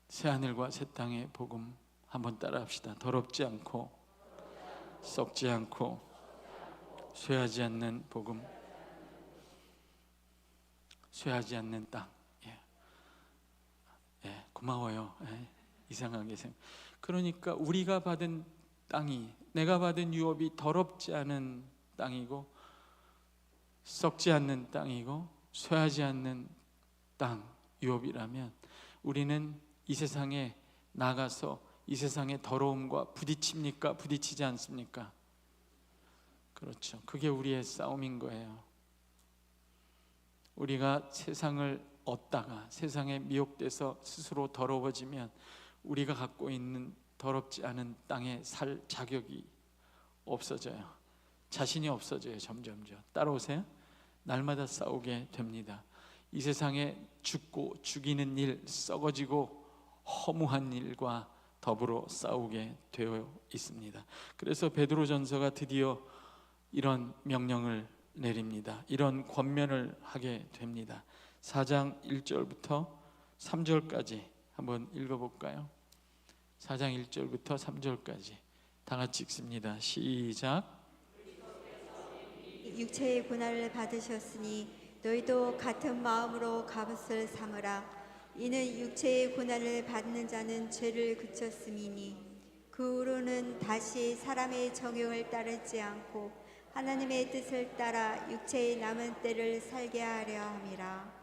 새하늘과 새 땅의 복음 한번 따라합시다. 더럽지 않고 썩지 않고 쇠하지 않는 복음, 쇠하지 않는 땅. 고마워요. 이상하게 생각. 그러니까 우리가 받은 땅이, 내가 받은 유업이 더럽지 않은 땅이고 썩지 않는 땅이고 쇠하지 않는 땅 유업이라면 우리는 이 세상에 나가서 이 세상의 더러움과 부딪힙니까? 부딪히지 않습니까? 그렇죠. 그게 우리의 싸움인 거예요. 우리가 세상을 얻다가 세상에 미혹돼서 스스로 더러워지면 우리가 갖고 있는 더럽지 않은 땅에 살 자격이 없어져요. 자신이 없어져요. 점점점. 따라오세요. 날마다 싸우게 됩니다. 이 세상에 죽고 죽이는 일, 썩어지고 허무한 일과 더불어 싸우게 되어 있습니다. 그래서 베드로전서가 드디어 이런 명령을 내립니다. 이런 권면을 하게 됩니다. 4장 1절부터 3절까지 한번 읽어볼까요? 4장 1절부터 3절까지 다 같이 읽습니다. 시작. 육체의 고난을 받으셨으니 너희도 같은 마음으로 갑옷을 삼으라. 이는 육체의 고난을 받는 자는 죄를 그쳤음이니 그 후로는 다시 사람의 정욕을 따르지 않고 하나님의 뜻을 따라 육체의 남은 때를 살게 하려 함이라.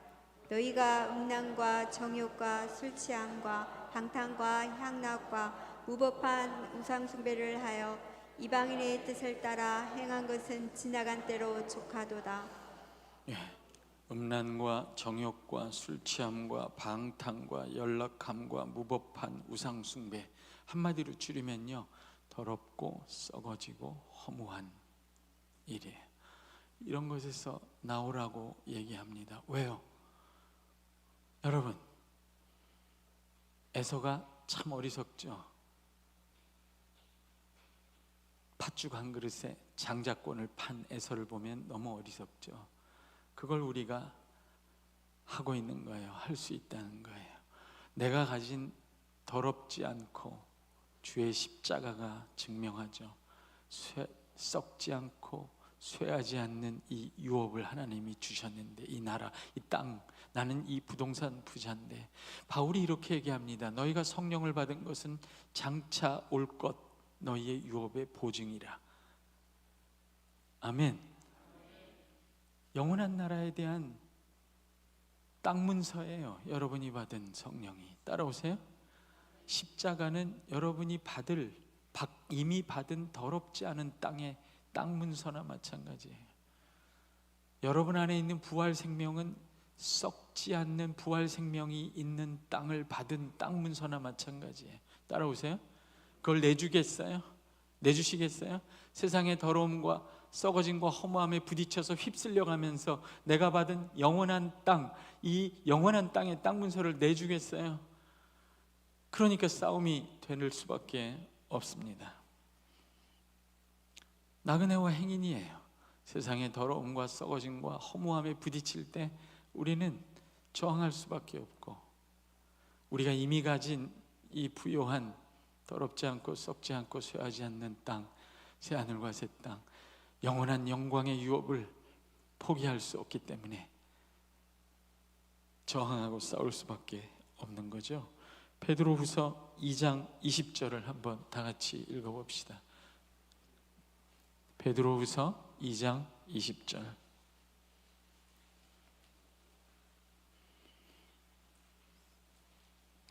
너희가 음란과 정욕과 술 취함과 방탕과 향락과 무법한 우상숭배를 하여 이방인의 뜻을 따라 행한 것은 지나간 때로 족하도다. 음란과 정욕과 술 취함과 방탕과 연락함과 무법한 우상 숭배, 한마디로 줄이면요, 더럽고 썩어지고 허무한 일이에요. 이런 것에서 나오라고 얘기합니다. 왜요? 여러분, 에서가 참 어리석죠. 팥죽 한 그릇에 장자권을 판 에서를 보면 너무 어리석죠. 그걸 우리가 하고 있는 거예요. 할 수 있다는 거예요. 내가 가진 더럽지 않고 주의 십자가가 증명하죠. 썩지 않고 쇠하지 않는 이 유업을 하나님이 주셨는데, 이 나라, 이 땅, 나는 이 부동산 부자인데, 바울이 이렇게 얘기합니다. 너희가 성령을 받은 것은 장차 올 것 너희의 유업의 보증이라. 아멘. 영원한 나라에 대한 땅 문서예요. 여러분이 받은 성령이. 따라오세요. 십자가는 여러분이 이미 받은 더럽지 않은 땅의 땅 문서나 마찬가지예요. 여러분 안에 있는 부활 생명은 썩지 않는 부활 생명이 있는 땅을 받은 땅 문서나 마찬가지예요. 따라오세요. 그걸 내주겠어요? 내주시겠어요? 세상의 더러움과 썩어짐과 허무함에 부딪혀서 휩쓸려가면서 내가 받은 영원한 땅, 이 영원한 땅의 땅 문서를 내주겠어요? 그러니까 싸움이 될 수밖에 없습니다. 나그네와 행인이에요. 세상의 더러움과 썩어짐과 허무함에 부딪힐 때 우리는 저항할 수밖에 없고, 우리가 이미 가진 이 부요한 더럽지 않고 썩지 않고 쇠하지 않는 땅, 새 하늘과 새 땅, 영원한 영광의 유업을 포기할 수 없기 때문에 저항하고 싸울 수밖에 없는 거죠. 베드로후서 2장 20절을 한번 다 같이 읽어봅시다. 베드로후서 2장 20절.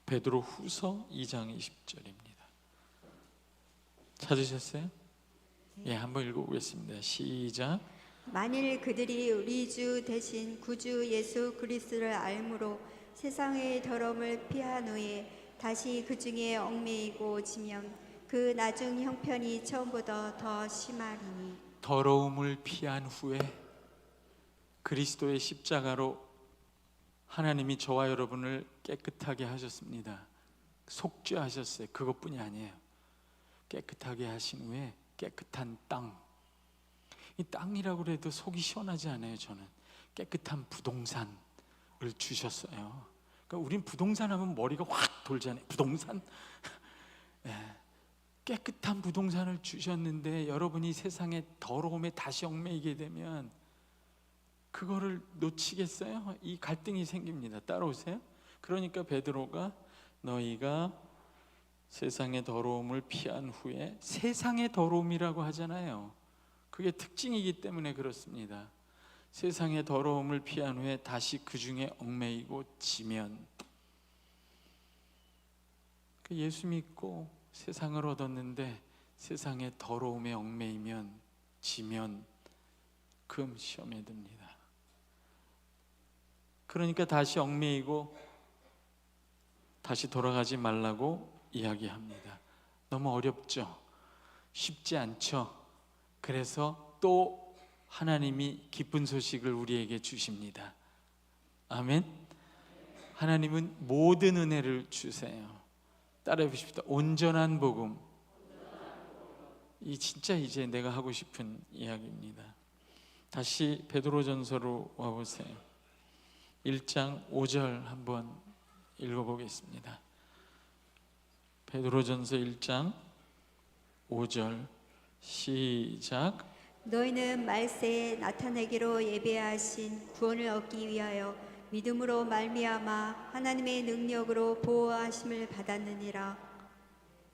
베드로후서 2장 20절입니다. 찾으셨어요? 예, 한번 읽어보겠습니다. 시작. 만일 그들이 우리 주 대신 구주 예수 그리스도를 알므로 세상의 더러움을 피한 후에 다시 그 중에 얽매이고 지면 그 나중 형편이 처음보다 더 심하리니. 더러움을 피한 후에 그리스도의 십자가로 하나님이 저와 여러분을 깨끗하게 하셨습니다. 속죄하셨어요. 그것뿐이 아니에요. 깨끗하게 하신 후에 깨끗한 땅, 이 땅이라고 해도 속이 시원하지 않아요. 저는 깨끗한 부동산을 주셨어요. 그러니까 우린 부동산 하면 머리가 확 돌잖아요. 부동산? 네. 깨끗한 부동산을 주셨는데 여러분이 세상의 더러움에 다시 얽매이게 되면 그거를 놓치겠어요? 이 갈등이 생깁니다. 따라오세요. 그러니까 베드로가 너희가 세상의 더러움을 피한 후에, 세상의 더러움이라고 하잖아요. 그게 특징이기 때문에 그렇습니다. 세상의 더러움을 피한 후에 다시 그 중에 얽매이고 지면, 예수 믿고 세상을 얻었는데 세상의 더러움에 얽매이면 지면 금 시험에 듭니다. 그러니까 다시 얽매이고 다시 돌아가지 말라고 이야기합니다. 너무 어렵죠? 쉽지 않죠? 그래서 또 하나님이 기쁜 소식을 우리에게 주십니다. 아멘. 하나님은 모든 은혜를 주세요. 따라해 보십시다. 온전한 복음. 이 진짜 이제 내가 하고 싶은 이야기입니다. 다시 베드로전서로 와보세요. 1장 5절 한번 읽어보겠습니다. 베드로전서 1장 5절 시작. 너희는 말세에 나타내기로 예배하신 구원을 얻기 위하여 믿음으로 말미암아 하나님의 능력으로 보호하심을 받았느니라.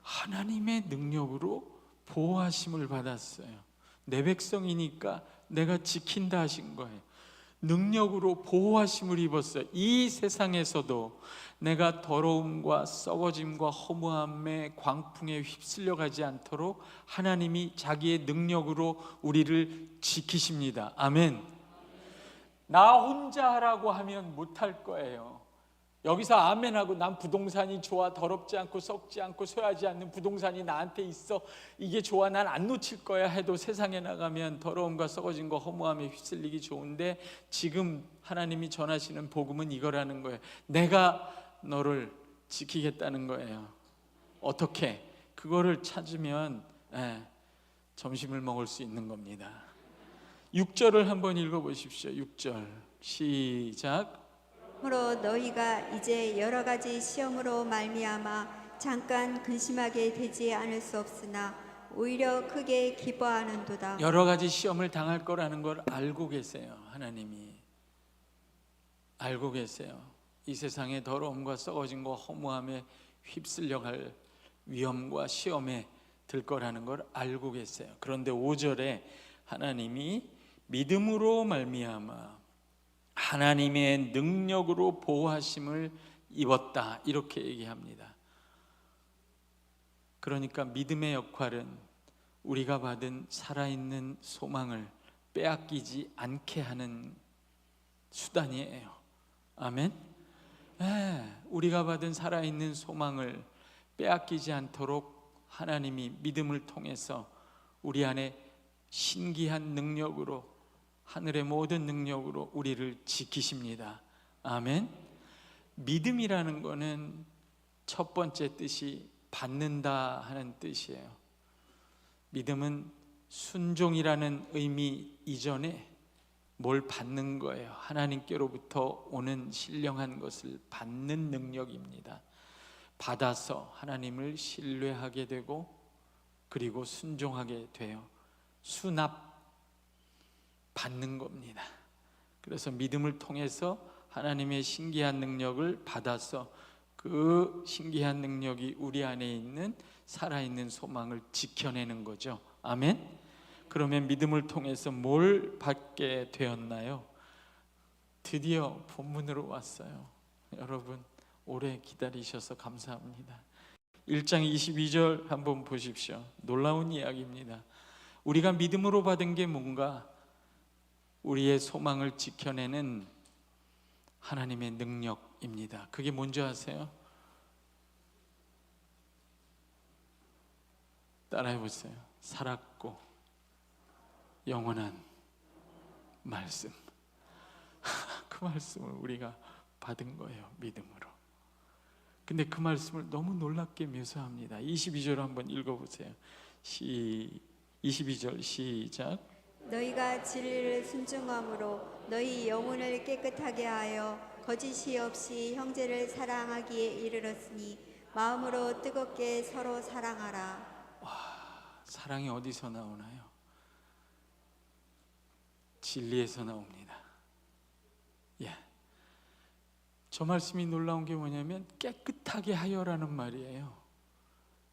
하나님의 능력으로 보호하심을 받았어요. 내 백성이니까 내가 지킨다 하신 거예요. 능력으로 보호하심을 입었어요. 이 세상에서도 내가 더러움과 썩어짐과 허무함의 광풍에 휩쓸려 가지 않도록 하나님이 자기의 능력으로 우리를 지키십니다. 아멘. 나 혼자 하라고 하면 못할 거예요. 여기서 아멘하고 난 부동산이 좋아, 더럽지 않고 썩지 않고 소야지 않는 부동산이 나한테 있어, 이게 좋아, 난 안 놓칠 거야 해도 세상에 나가면 더러움과 썩어진 거 허무함에 휩쓸리기 좋은데, 지금 하나님이 전하시는 복음은 이거라는 거예요. 내가 너를 지키겠다는 거예요. 어떻게? 그거를 찾으면 점심을 먹을 수 있는 겁니다. 6절을 한번 읽어보십시오. 6절 시작. 그러므로 너희가 이제 여러 가지 시험으로 말미암아 잠깐 근심하게 되지 않을 수 없으나 오히려 크게 기뻐하는도다. 여러 가지 시험을 당할 거라는 걸 알고 계세요. 하나님이 알고 계세요. 이 세상의 더러움과 썩어짐과 허무함에 휩쓸려갈 위험과 시험에 들 거라는 걸 알고 계세요. 그런데 5절에 하나님이 믿음으로 말미암아 하나님의 능력으로 보호하심을 입었다, 이렇게 얘기합니다. 그러니까 믿음의 역할은 우리가 받은 살아있는 소망을 빼앗기지 않게 하는 수단이에요. 아멘. 우리가 받은 살아있는 소망을 빼앗기지 않도록 하나님이 믿음을 통해서 우리 안에 신기한 능력으로, 하늘의 모든 능력으로 우리를 지키십니다. 아멘. 믿음이라는 것은 첫 번째 뜻이 받는다 하는 뜻이에요. 믿음은 순종이라는 의미 이전에 뭘 받는 거예요. 하나님께로부터 오는 신령한 것을 받는 능력입니다. 받아서 하나님을 신뢰하게 되고 그리고 순종하게 돼요. 수납 받는 겁니다. 그래서 믿음을 통해서 하나님의 신기한 능력을 받아서 그 신기한 능력이 우리 안에 있는 살아있는 소망을 지켜내는 거죠. 아멘. 그러면 믿음을 통해서 뭘 받게 되었나요? 드디어 본문으로 왔어요. 여러분 오래 기다리셔서 감사합니다. 1장 22절 한번 보십시오. 놀라운 이야기입니다. 우리가 믿음으로 받은 게 뭔가? 우리의 소망을 지켜내는 하나님의 능력입니다. 그게 뭔지 아세요? 따라해 보세요. 살았고 영원한 말씀. 그 말씀을 우리가 받은 거예요. 믿음으로. 근데 그 말씀을 너무 놀랍게 묘사합니다. 22절 한번 읽어보세요. 22절 시작. 너희가 진리를 순종함으로 너희 영혼을 깨끗하게 하여 거짓이 없이 형제를 사랑하기에 이르렀으니 마음으로 뜨겁게 서로 사랑하라. 사랑이 어디서 나오나요? 진리에서 나옵니다. 저 말씀이 놀라운 게 뭐냐면 깨끗하게 하여라는 말이에요.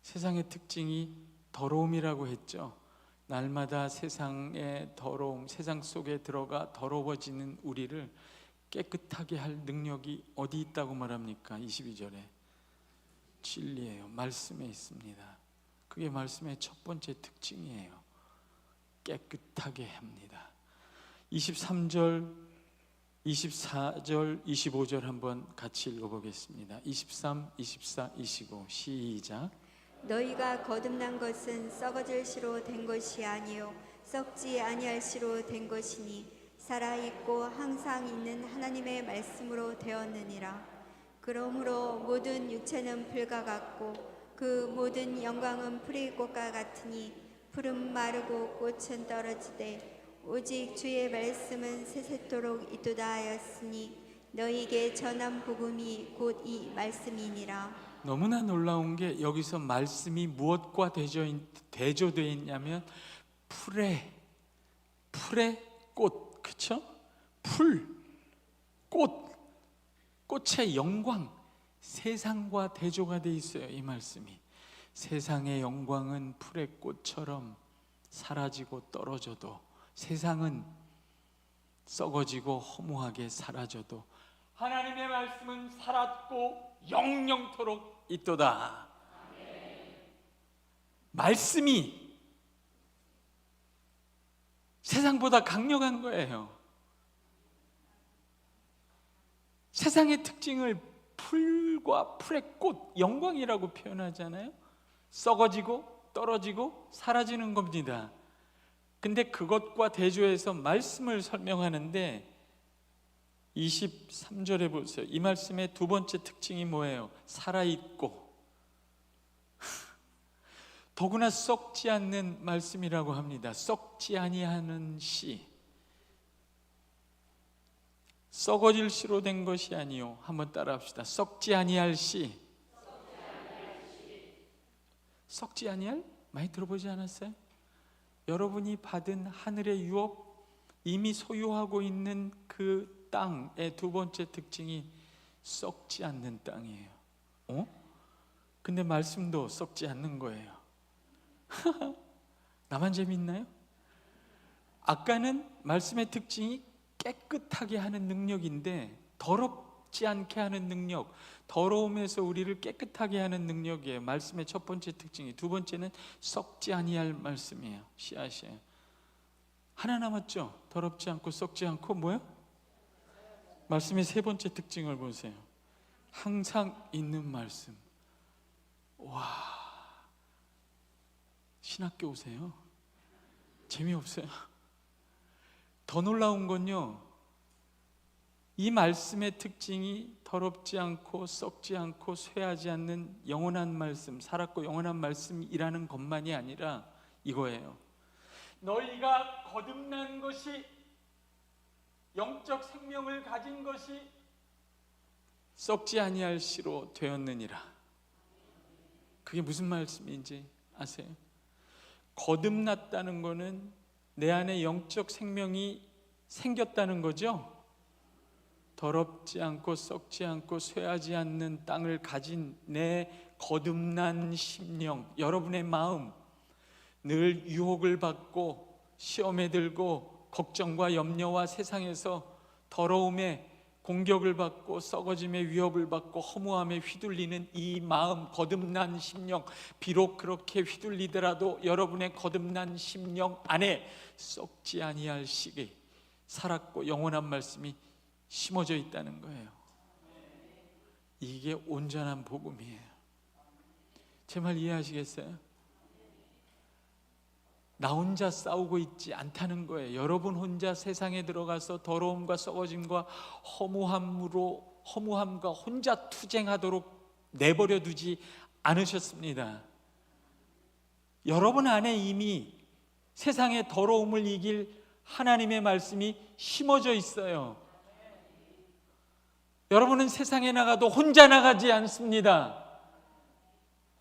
세상의 특징이 더러움이라고 했죠. 날마다 세상의 더러움, 세상 속에 들어가 더러워지는 우리를 깨끗하게 할 능력이 어디 있다고 말합니까? 22절에 진리예요. 말씀에 있습니다. 그게 말씀의 첫 번째 특징이에요. 깨끗하게 합니다. 23절, 24절, 25절 한번 같이 읽어보겠습니다. 23, 24, 25 시작. 너희가 거듭난 것은 썩어질 씨로 된 것이 아니요 썩지 아니할 씨로 된 것이니 살아있고 항상 있는 하나님의 말씀으로 되었느니라. 그러므로 모든 육체는 불과 같고 그 모든 영광은 풀의 꽃과 같으니 풀은 마르고 꽃은 떨어지되 오직 주의 말씀은 세세토록 있도다 하였으니 너희에게 전한 복음이 곧 이 말씀이니라. 너무나 놀라운 게 여기서 말씀이 무엇과 대조되어 있냐면 풀의 꽃, 그렇죠? 꽃의 영광, 세상과 대조가 되어 있어요. 이 말씀이 세상의 영광은 풀의 꽃처럼 사라지고 떨어져도, 세상은 썩어지고 허무하게 사라져도 하나님의 말씀은 살았고 영영토록 있도다. 말씀이 세상보다 강력한 거예요. 세상의 특징을 풀과 풀의 꽃, 영광이라고 표현하잖아요. 썩어지고 떨어지고 사라지는 겁니다. 근데 그것과 대조해서 말씀을 설명하는데 23절에 보세요. 이 말씀의 두 번째 특징이 뭐예요? 살아있고 더구나 썩지 않는 말씀이라고 합니다. 썩지 아니하는 씨, 썩어질 씨로 된 것이 아니요. 한번 따라합시다. 썩지 아니할 씨. 썩지 아니할? 많이 들어보지 않았어요? 여러분이 받은 하늘의 유업, 이미 소유하고 있는 그 땅의 두 번째 특징이 썩지 않는 땅이에요. 근데 말씀도 썩지 않는 거예요. 나만 재밌나요? 아까는 말씀의 특징이 깨끗하게 하는 능력인데 더럽지 않게 하는 능력, 더러움에서 우리를 깨끗하게 하는 능력이에요. 말씀의 첫 번째 특징이. 두 번째는 썩지 아니할 말씀이에요. 씨앗이에요. 하나 남았죠? 더럽지 않고 썩지 않고 뭐요? 말씀의 세 번째 특징을 보세요. 항상 있는 말씀. 와, 신학교 오세요? 재미없어요? 더 놀라운 건요, 이 말씀의 특징이 더럽지 않고 썩지 않고 쇠하지 않는 영원한 말씀, 살았고 영원한 말씀이라는 것만이 아니라 이거예요. 너희가 거듭난 것이, 영적 생명을 가진 것이 썩지 아니할 씨로 되었느니라. 그게 무슨 말씀인지 아세요? 거듭났다는 것은 내 안에 영적 생명이 생겼다는 거죠. 더럽지 않고 썩지 않고 쇠하지 않는 땅을 가진 내 거듭난 심령, 여러분의 마음, 늘 유혹을 받고 시험에 들고 걱정과 염려와 세상에서 더러움에 공격을 받고 썩어짐의 위협을 받고 허무함에 휘둘리는 이 마음, 거듭난 심령, 비록 그렇게 휘둘리더라도 여러분의 거듭난 심령 안에 썩지 아니할 씨의 살았고 영원한 말씀이 심어져 있다는 거예요. 이게 온전한 복음이에요. 제 말 이해하시겠어요? 나 혼자 싸우고 있지 않다는 거예요. 여러분 혼자 세상에 들어가서 더러움과 썩어짐과 허무함과 혼자 투쟁하도록 내버려 두지 않으셨습니다. 여러분 안에 이미 세상의 더러움을 이길 하나님의 말씀이 심어져 있어요. 여러분은 세상에 나가도 혼자 나가지 않습니다.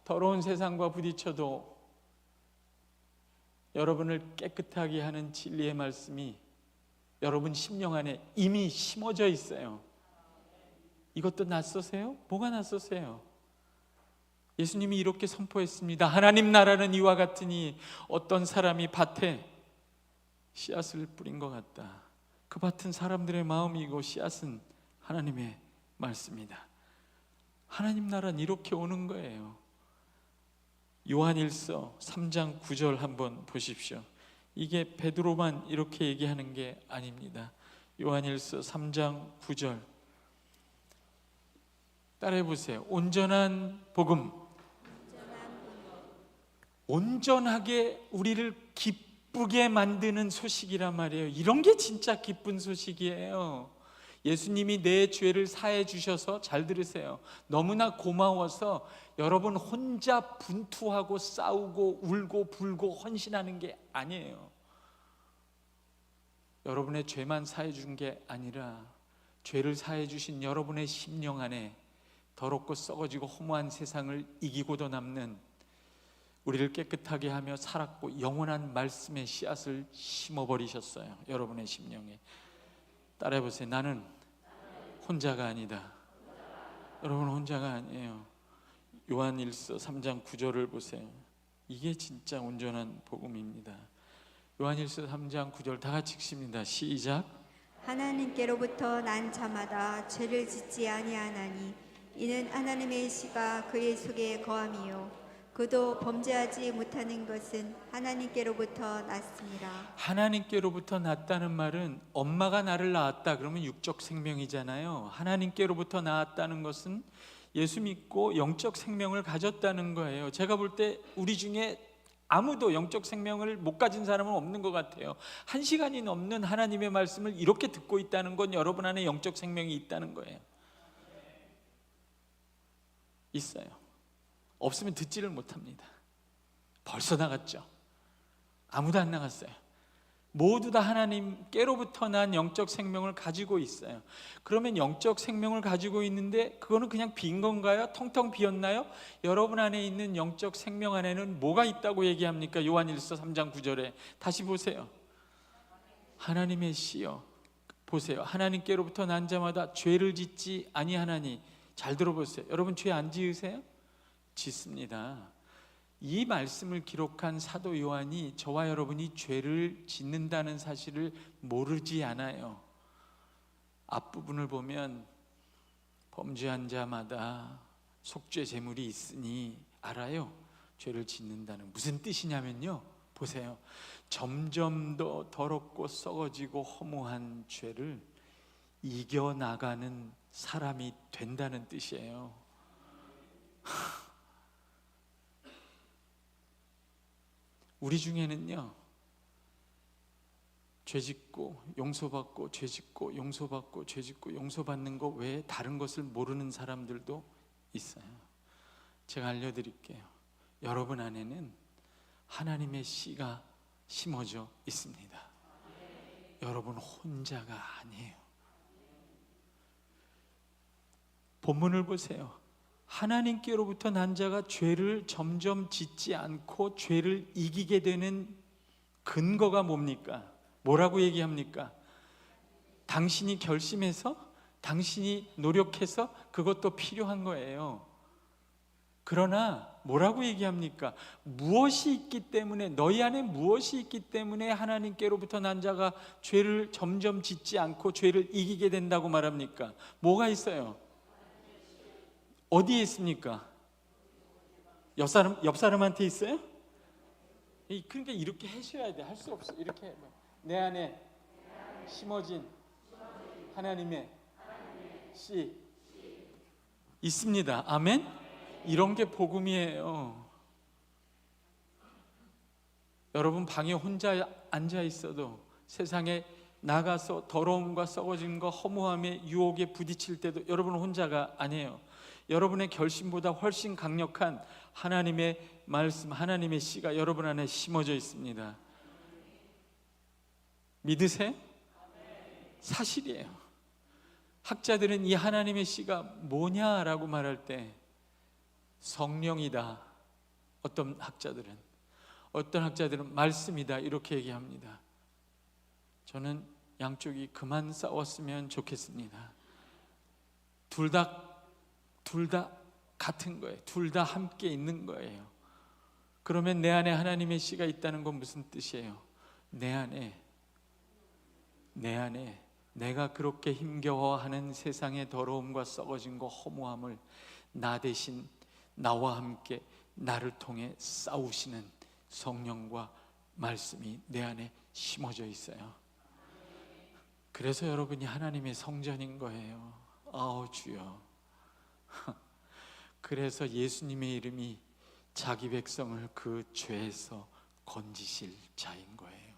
더러운 세상과 부딪혀도 여러분을 깨끗하게 하는 진리의 말씀이 여러분 심령 안에 이미 심어져 있어요. 이것도 낯서세요? 뭐가 낯서세요? 예수님이 이렇게 선포했습니다. 하나님 나라는 이와 같으니 어떤 사람이 밭에 씨앗을 뿌린 것 같다. 그 밭은 사람들의 마음이고 씨앗은 하나님의 말씀이다. 하나님 나라는 이렇게 오는 거예요. 요한일서 3장 9절 한번 보십시오. 이게 베드로만 이렇게 얘기하는 게 아닙니다. 요한일서 3장 9절 따라해 보세요. 온전한 복음, 온전하게 우리를 기쁘게 만드는 소식이란 말이에요. 이런 게 진짜 기쁜 소식이에요. 예수님이 내 죄를 사해 주셔서, 잘 들으세요, 너무나 고마워서 여러분 혼자 분투하고 싸우고 울고 불고 헌신하는 게 아니에요. 여러분의 죄만 사해 준 게 아니라 죄를 사해 주신 여러분의 심령 안에 더럽고 썩어지고 허무한 세상을 이기고도 남는, 우리를 깨끗하게 하며 살았고 영원한 말씀의 씨앗을 심어버리셨어요. 여러분의 심령에. 따라해 보세요. 나는 혼자가 아니다. 여러분 혼자가 아니에요. 요한일서 3장 9절을 보세요. 이게 진짜 온전한 복음입니다. 요한일서 3장 9절 다 같이 읽습니다. 시작. 하나님께로부터 난 자마다 죄를 짓지 아니하나니 이는 하나님의 씨가 그의 속에 거함이요 그도 범죄하지 못하는 것은 하나님께로부터 났습니다. 하나님께로부터 낳았다는 말은 엄마가 나를 낳았다 그러면 육적 생명이잖아요. 하나님께로부터 낳았다는 것은 예수 믿고 영적 생명을 가졌다는 거예요. 제가 볼 때 우리 중에 아무도 영적 생명을 못 가진 사람은 없는 것 같아요. 1시간이 넘는 하나님의 말씀을 이렇게 듣고 있다는 건 여러분 안에 영적 생명이 있다는 거예요. 있어요. 없으면 듣지를 못합니다. 벌써 나갔죠. 아무도 안 나갔어요. 모두 다 하나님께로부터 난 영적 생명을 가지고 있어요. 그러면 영적 생명을 가지고 있는데 그거는 그냥 빈 건가요? 텅텅 비었나요? 여러분 안에 있는 영적 생명 안에는 뭐가 있다고 얘기합니까? 요한일서 3장 9절에 다시 보세요. 하나님의 씨여, 보세요. 하나님께로부터 난 자마다 죄를 짓지 아니하나니. 잘 들어보세요. 여러분 죄 안 지으세요? 짓습니다. 이 말씀을 기록한 사도 요한이 저와 여러분이 죄를 짓는다는 사실을 모르지 않아요. 앞부분을 보면 범죄한 자마다 속죄 제물이 있으니 알아요. 죄를 짓는다는 무슨 뜻이냐면요, 보세요. 점점 더 더럽고 썩어지고 허무한 죄를 이겨나가는 사람이 된다는 뜻이에요. 우리 중에는요, 죄짓고 용서받고 죄짓고 용서받고 죄짓고 용서받는 거 외에 다른 것을 모르는 사람들도 있어요. 제가 알려드릴게요. 여러분 안에는 하나님의 씨가 심어져 있습니다. 여러분 혼자가 아니에요. 본문을 보세요. 하나님께로부터 난 자가 죄를 점점 짓지 않고 죄를 이기게 되는 근거가 뭡니까? 뭐라고 얘기합니까? 당신이 결심해서, 당신이 노력해서 그것도 필요한 거예요. 그러나 뭐라고 얘기합니까? 무엇이 있기 때문에, 너희 안에 무엇이 있기 때문에 하나님께로부터 난 자가 죄를 점점 짓지 않고 죄를 이기게 된다고 말합니까? 뭐가 있어요? 어디에 있습니까? 옆 사람한테 있어요? 그러니까 이렇게 하셔야 돼. 할 수 없어. 이렇게 내 안에 심어진 하나님의 씨 있습니다. 아멘. 이런 게 복음이에요. 여러분 방에 혼자 앉아 있어도 세상에 나가서 더러움과 썩어진 거, 허무함의 유혹에 부딪힐 때도 여러분 혼자가 아니에요. 여러분의 결심보다 훨씬 강력한 하나님의 말씀, 하나님의 씨가 여러분 안에 심어져 있습니다. 믿으세요? 사실이에요. 학자들은 이 하나님의 씨가 뭐냐라고 말할 때 성령이다. 어떤 학자들은 말씀이다 이렇게 얘기합니다. 저는 양쪽이 그만 싸웠으면 좋겠습니다. 둘 다 같은 거예요. 둘 다 함께 있는 거예요. 그러면 내 안에 하나님의 씨가 있다는 건 무슨 뜻이에요? 내 안에 내가 그렇게 힘겨워하는 세상의 더러움과 썩어진 거, 허무함을 나 대신 나와 함께 나를 통해 싸우시는 성령과 말씀이 내 안에 심어져 있어요. 그래서 여러분이 하나님의 성전인 거예요. 아우 주여. 그래서 예수님의 이름이 자기 백성을 그 죄에서 건지실 자인 거예요.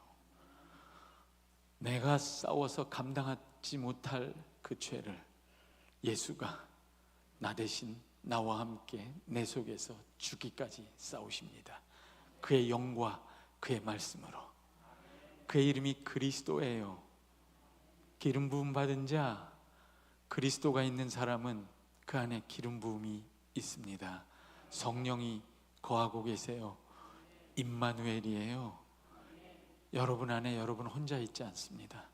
내가 싸워서 감당하지 못할 그 죄를 예수가 나 대신 나와 함께 내 속에서 죽기까지 싸우십니다. 그의 영과 그의 말씀으로. 그의 이름이 그리스도예요. 기름 부음 받은 자, 그리스도가 있는 사람은 그 안에 기름 부음이 있습니다. 성령이 거하고 계세요. 임마누엘이에요. 여러분 안에 여러분 혼자 있지 않습니다.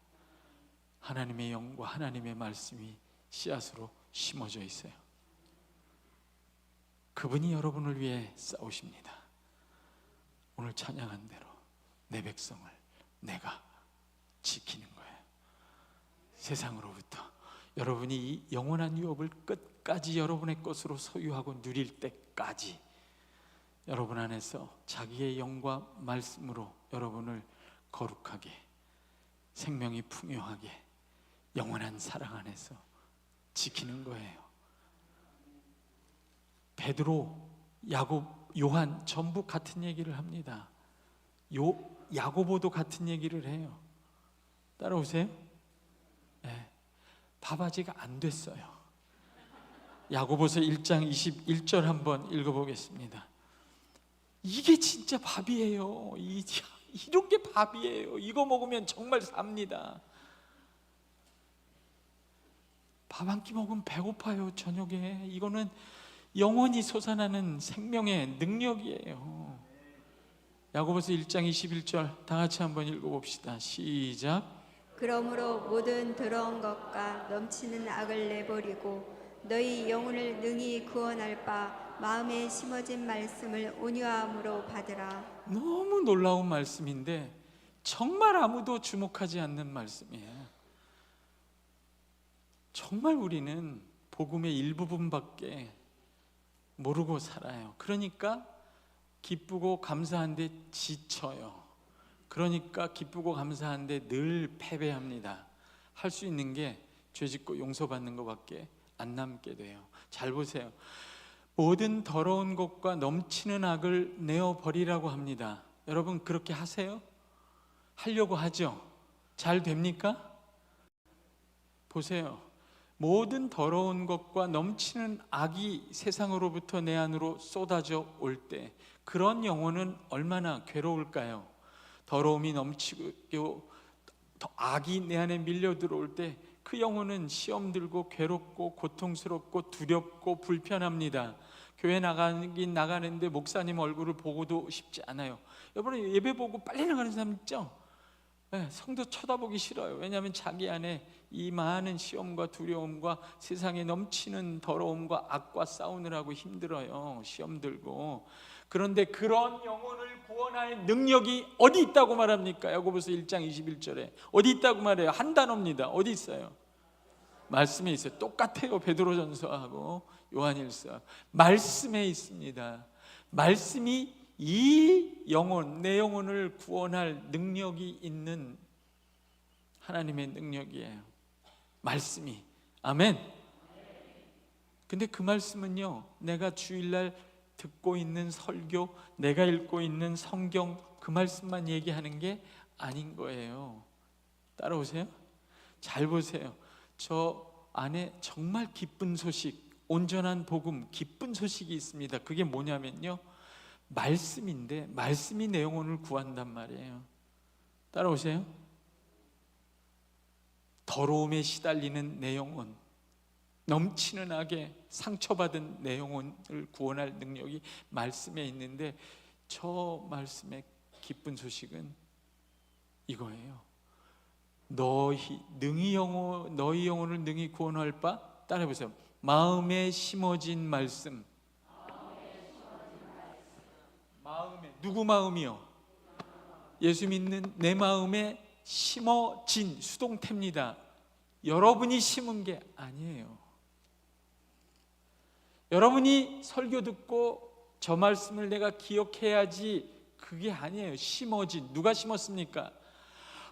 하나님의 영과 하나님의 말씀이 씨앗으로 심어져 있어요. 그분이 여러분을 위해 싸우십니다. 오늘 찬양한 대로 내 백성을 내가 지키는 거예요. 세상으로부터 여러분이 이 영원한 유업을 끝까지 여러분의 것으로 소유하고 누릴 때까지 여러분 안에서 자기의 영과 말씀으로 여러분을 거룩하게, 생명이 풍요하게, 영원한 사랑 안에서 지키는 거예요. 베드로, 야곱, 요한 전부 같은 얘기를 합니다. 야고보도 같은 얘기를 해요. 따라오세요. 네. 바바지가 안 됐어요. 야고보서 1장 21절 한번 읽어보겠습니다. 이게 진짜 밥이에요. 이런 게 밥이에요. 이거 먹으면 정말 삽니다. 밥 한 끼 먹으면 배고파요. 저녁에. 이거는 영원히 솟아나는 생명의 능력이에요. 야고보서 1장 21절 다 같이 한번 읽어봅시다. 시작. 그러므로 모든 더러운 것과 넘치는 악을 내버리고 너희 영혼을 능히 구원할 바 마음에 심어진 말씀을 온유함으로 받으라. 너무 놀라운 말씀인데 정말 아무도 주목하지 않는 말씀이에요. 정말 우리는 복음의 일부분밖에 모르고 살아요. 그러니까 기쁘고 감사한데 지쳐요. 그러니까 기쁘고 감사한데 늘 패배합니다. 할 수 있는 게 죄짓고 용서받는 것밖에 안 남게 돼요. 잘 보세요. 모든 더러운 것과 넘치는 악을 내어버리라고 합니다. 여러분 그렇게 하세요? 하려고 하죠? 잘 됩니까? 보세요. 모든 더러운 것과 넘치는 악이 세상으로부터 내 안으로 쏟아져 올 때 그런 영혼은 얼마나 괴로울까요? 더러움이 넘치고 악이 내 안에 밀려 들어올 때 그 영혼은 시험 들고 괴롭고 고통스럽고 두렵고 불편합니다. 교회 나가긴 나가는데 목사님 얼굴을 보고도 싶지 않아요. 여러분 예배 보고 빨리 나가는 사람 있죠? 네, 성도 쳐다보기 싫어요. 왜냐하면 자기 안에 이 많은 시험과 두려움과 세상에 넘치는 더러움과 악과 싸우느라고 힘들어요. 시험 들고. 그런데 그런 영혼을 구원할 능력이 어디 있다고 말합니까? 야고보서 1장 21절에 어디 있다고 말해요? 한 단어입니다. 어디 있어요? 말씀에 있어요. 똑같아요. 베드로전서하고 요한일서. 말씀에 있습니다. 말씀이 이 영혼, 내 영혼을 구원할 능력이 있는 하나님의 능력이에요. 말씀이. 아멘. 근데 그 말씀은요, 내가 주일날 듣고 있는 설교, 내가 읽고 있는 성경 그 말씀만 얘기하는 게 아닌 거예요. 따라오세요. 잘 보세요. 저 안에 정말 기쁜 소식, 온전한 복음, 기쁜 소식이 있습니다. 그게 뭐냐면요, 말씀인데 말씀이 내 영혼을 구한단 말이에요. 따라오세요. 더러움에 시달리는 내 영혼, 넘치는 악에 상처받은 내 영혼을 구원할 능력이 말씀에 있는데 저 말씀의 기쁜 소식은 이거예요. 너희 영혼을 능히 구원할 바, 따라해보세요. 마음에 심어진 말씀. 마음에, 누구 마음이요? 예수 믿는 내 마음에 심어진 수동태입니다. 여러분이 심은 게 아니에요. 여러분이 설교 듣고 저 말씀을 내가 기억해야지 그게 아니에요. 심어진, 누가 심었습니까?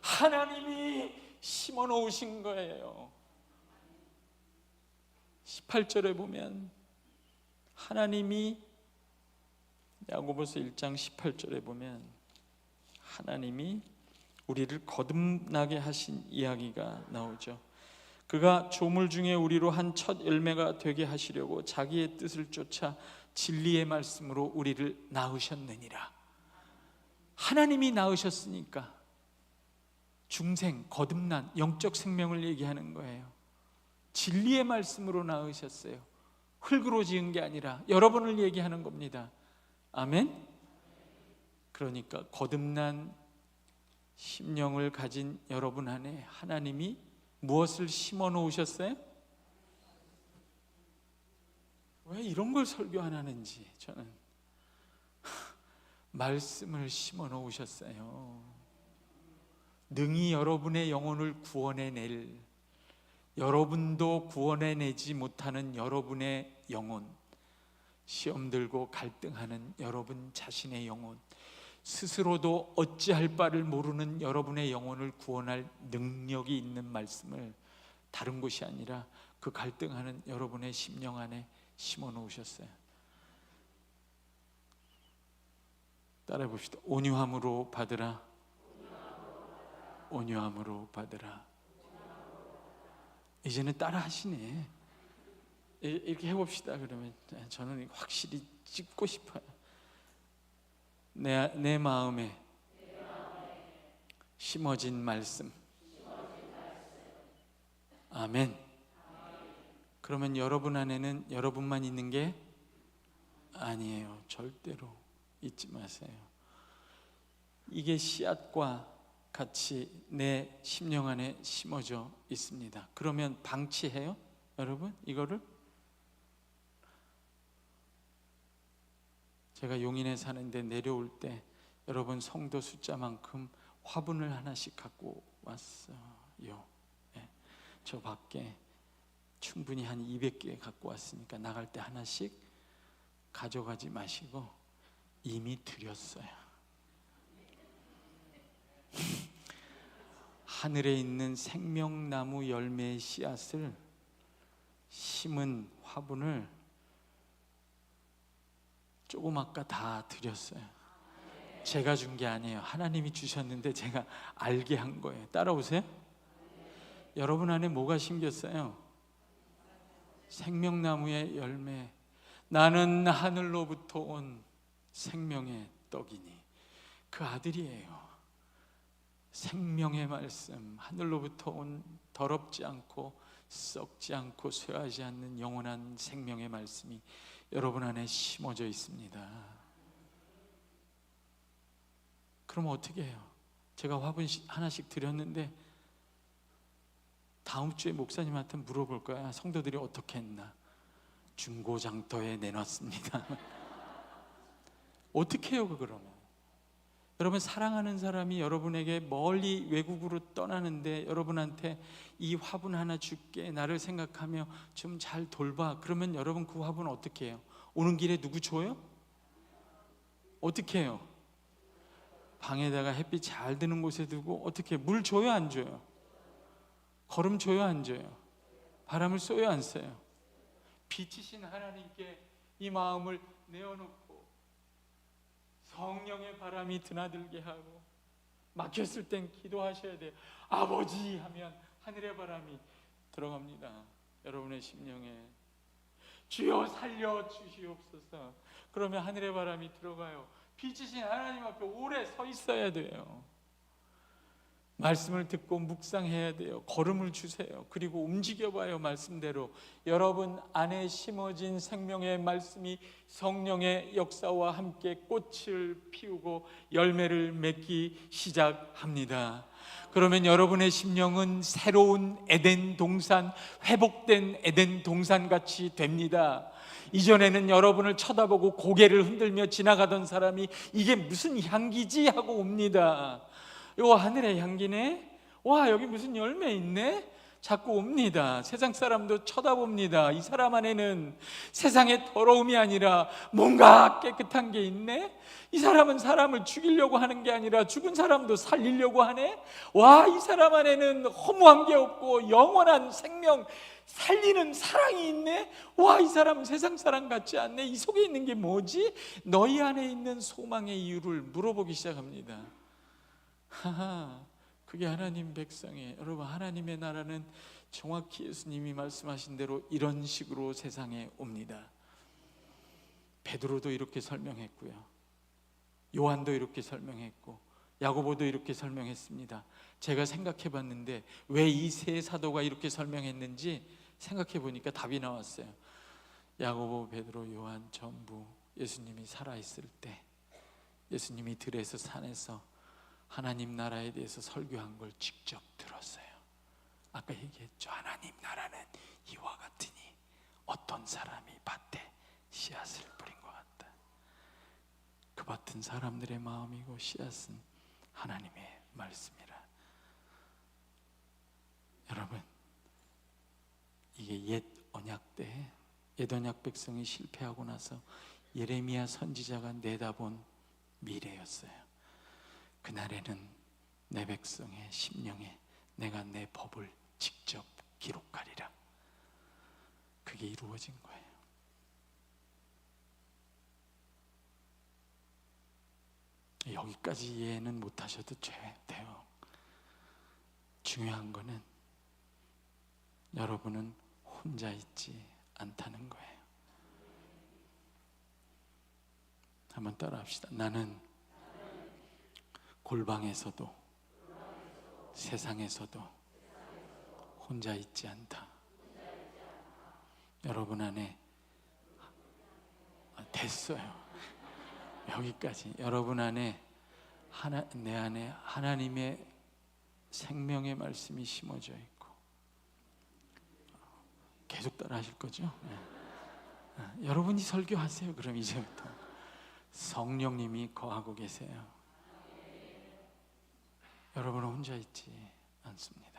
하나님이 심어 놓으신 거예요. 18절에 보면 하나님이, 야고보서 1장 18절에 보면 하나님이 우리를 거듭나게 하신 이야기가 나오죠. 그가 조물 중에 우리로 한 첫 열매가 되게 하시려고 자기의 뜻을 쫓아 진리의 말씀으로 우리를 낳으셨느니라. 하나님이 낳으셨으니까 중생, 거듭난 영적 생명을 얘기하는 거예요. 진리의 말씀으로 낳으셨어요. 흙으로 지은 게 아니라 여러분을 얘기하는 겁니다. 아멘. 그러니까 거듭난 심령을 가진 여러분 안에 하나님이 무엇을 심어 놓으셨어요? 왜 이런 걸 설교 안 하는지 저는 말씀을 심어 놓으셨어요. 능히 여러분의 영혼을 구원해낼, 여러분도 구원해내지 못하는 여러분의 영혼, 시험 들고 갈등하는 여러분 자신의 영혼, 스스로도 어찌할 바를 모르는 여러분의 영혼을 구원할 능력이 있는 말씀을 다른 곳이 아니라 그 갈등하는 여러분의 심령 안에 심어 놓으셨어요. 따라해 봅시다. 온유함으로 받으라. 온유함으로 받으라. 이제는 따라 하시네. 이렇게 해봅시다. 그러면 저는 확실히 찍고 싶어요. 내 마음에 심어진 말씀. 아멘. 그러면 여러분 안에는 여러분만 있는 게 아니에요. 절대로 잊지 마세요. 이게 씨앗과 같이 내 심령 안에 심어져 있습니다. 그러면 방치해요? 여러분 이거를? 제가 용인에 사는데 내려올 때 여러분 성도 숫자만큼 화분을 하나씩 갖고 왔어요. 네. 저 밖에 충분히 한 200개 갖고 왔으니까 나갈 때 하나씩 가져가지 마시고 이미 드렸어요. 하늘에 있는 생명나무 열매의 씨앗을 심은 화분을 조금 아까 다 드렸어요. 제가 준 게 아니에요. 하나님이 주셨는데 제가 알게 한 거예요. 따라오세요. 여러분 안에 뭐가 심겼어요? 생명나무의 열매. 나는 하늘로부터 온 생명의 떡이니. 그 아들이에요. 생명의 말씀, 하늘로부터 온 더럽지 않고 썩지 않고 쇠하지 않는 영원한 생명의 말씀이 여러분 안에 심어져 있습니다. 그럼 어떻게 해요? 제가 화분 하나씩 드렸는데 다음 주에 목사님한테 물어볼 거야. 성도들이 어떻게 했나? 중고장터에 내놨습니다. 어떻게 해요 그러면? 여러분 사랑하는 사람이 여러분에게 멀리 외국으로 떠나는데 여러분한테 이 화분 하나 줄게, 나를 생각하며 좀 잘 돌봐. 그러면 여러분 그 화분 어떻게 해요? 오는 길에 누구 줘요? 어떻게 해요? 방에다가 햇빛 잘 드는 곳에 두고 어떻게 해요? 물 줘요 안 줘요? 거름 줘요 안 줘요? 바람을 쏘요 안 쏘요? 빛이신 하나님께 이 마음을 내어놓고 성령의 바람이 드나들게 하고 막혔을 땐 기도하셔야 돼요. 아버지 하면 하늘의 바람이 들어갑니다. 여러분의 심령에 주여 살려 주시옵소서. 그러면 하늘의 바람이 들어가요. 빛이신 하나님 앞에 오래 서 있어야 돼요. 말씀을 듣고 묵상해야 돼요. 걸음을 주세요. 그리고 움직여봐요. 말씀대로 여러분 안에 심어진 생명의 말씀이 성령의 역사와 함께 꽃을 피우고 열매를 맺기 시작합니다. 그러면 여러분의 심령은 새로운 에덴 동산, 회복된 에덴 동산 같이 됩니다. 이전에는 여러분을 쳐다보고 고개를 흔들며 지나가던 사람이 이게 무슨 향기지 하고 옵니다. 요 하늘의 향기네? 와 여기 무슨 열매 있네? 자꾸 옵니다. 세상 사람도 쳐다봅니다. 이 사람 안에는 세상의 더러움이 아니라 뭔가 깨끗한 게 있네? 이 사람은 사람을 죽이려고 하는 게 아니라 죽은 사람도 살리려고 하네? 와, 이 사람 안에는 허무한 게 없고 영원한 생명, 살리는 사랑이 있네? 와, 이 사람은 세상 사람 같지 않네? 이 속에 있는 게 뭐지? 너희 안에 있는 소망의 이유를 물어보기 시작합니다. 하하, 그게 하나님 백성이에요. 여러분, 하나님의 나라는 정확히 예수님이 말씀하신 대로 이런 식으로 세상에 옵니다. 베드로도 이렇게 설명했고요, 요한도 이렇게 설명했고, 야고보도 이렇게 설명했습니다. 제가 생각해 봤는데 왜 이 세 사도가 이렇게 설명했는지 생각해 보니까 답이 나왔어요. 야고보, 베드로, 요한 전부 예수님이 살아있을 때 예수님이 들에서 산에서 하나님 나라에 대해서 설교한 걸 직접 들었어요. 아까 얘기했죠. 하나님 나라는 이와 같으니 어떤 사람이 밭에 씨앗을 뿌린 것 같다. 그 밭은 사람들의 마음이고 씨앗은 하나님의 말씀이라. 여러분, 이게 옛 언약 때, 옛 언약 백성이 실패하고 나서 예레미야 선지자가 내다본 미래였어요. 그날에는 내 백성의 심령에 내가 내 법을 직접 기록하리라. 그게 이루어진 거예요. 여기까지 이해는 못하셔도 돼요. 중요한 거는 여러분은 혼자 있지 않다는 거예요. 한번 따라합시다. 나는 골방에서도 세상에서도 혼자 있지 않다. 여러분 안에 됐어요. 여기까지. 여러분 안에 내 안에 하나님의 생명의 말씀이 심어져 있고, 계속 따라 하실 거죠? 네. 여러분이 설교하세요. 그럼 이제부터 성령님이 거하고 계세요. 여러분은 혼자 있지 않습니다.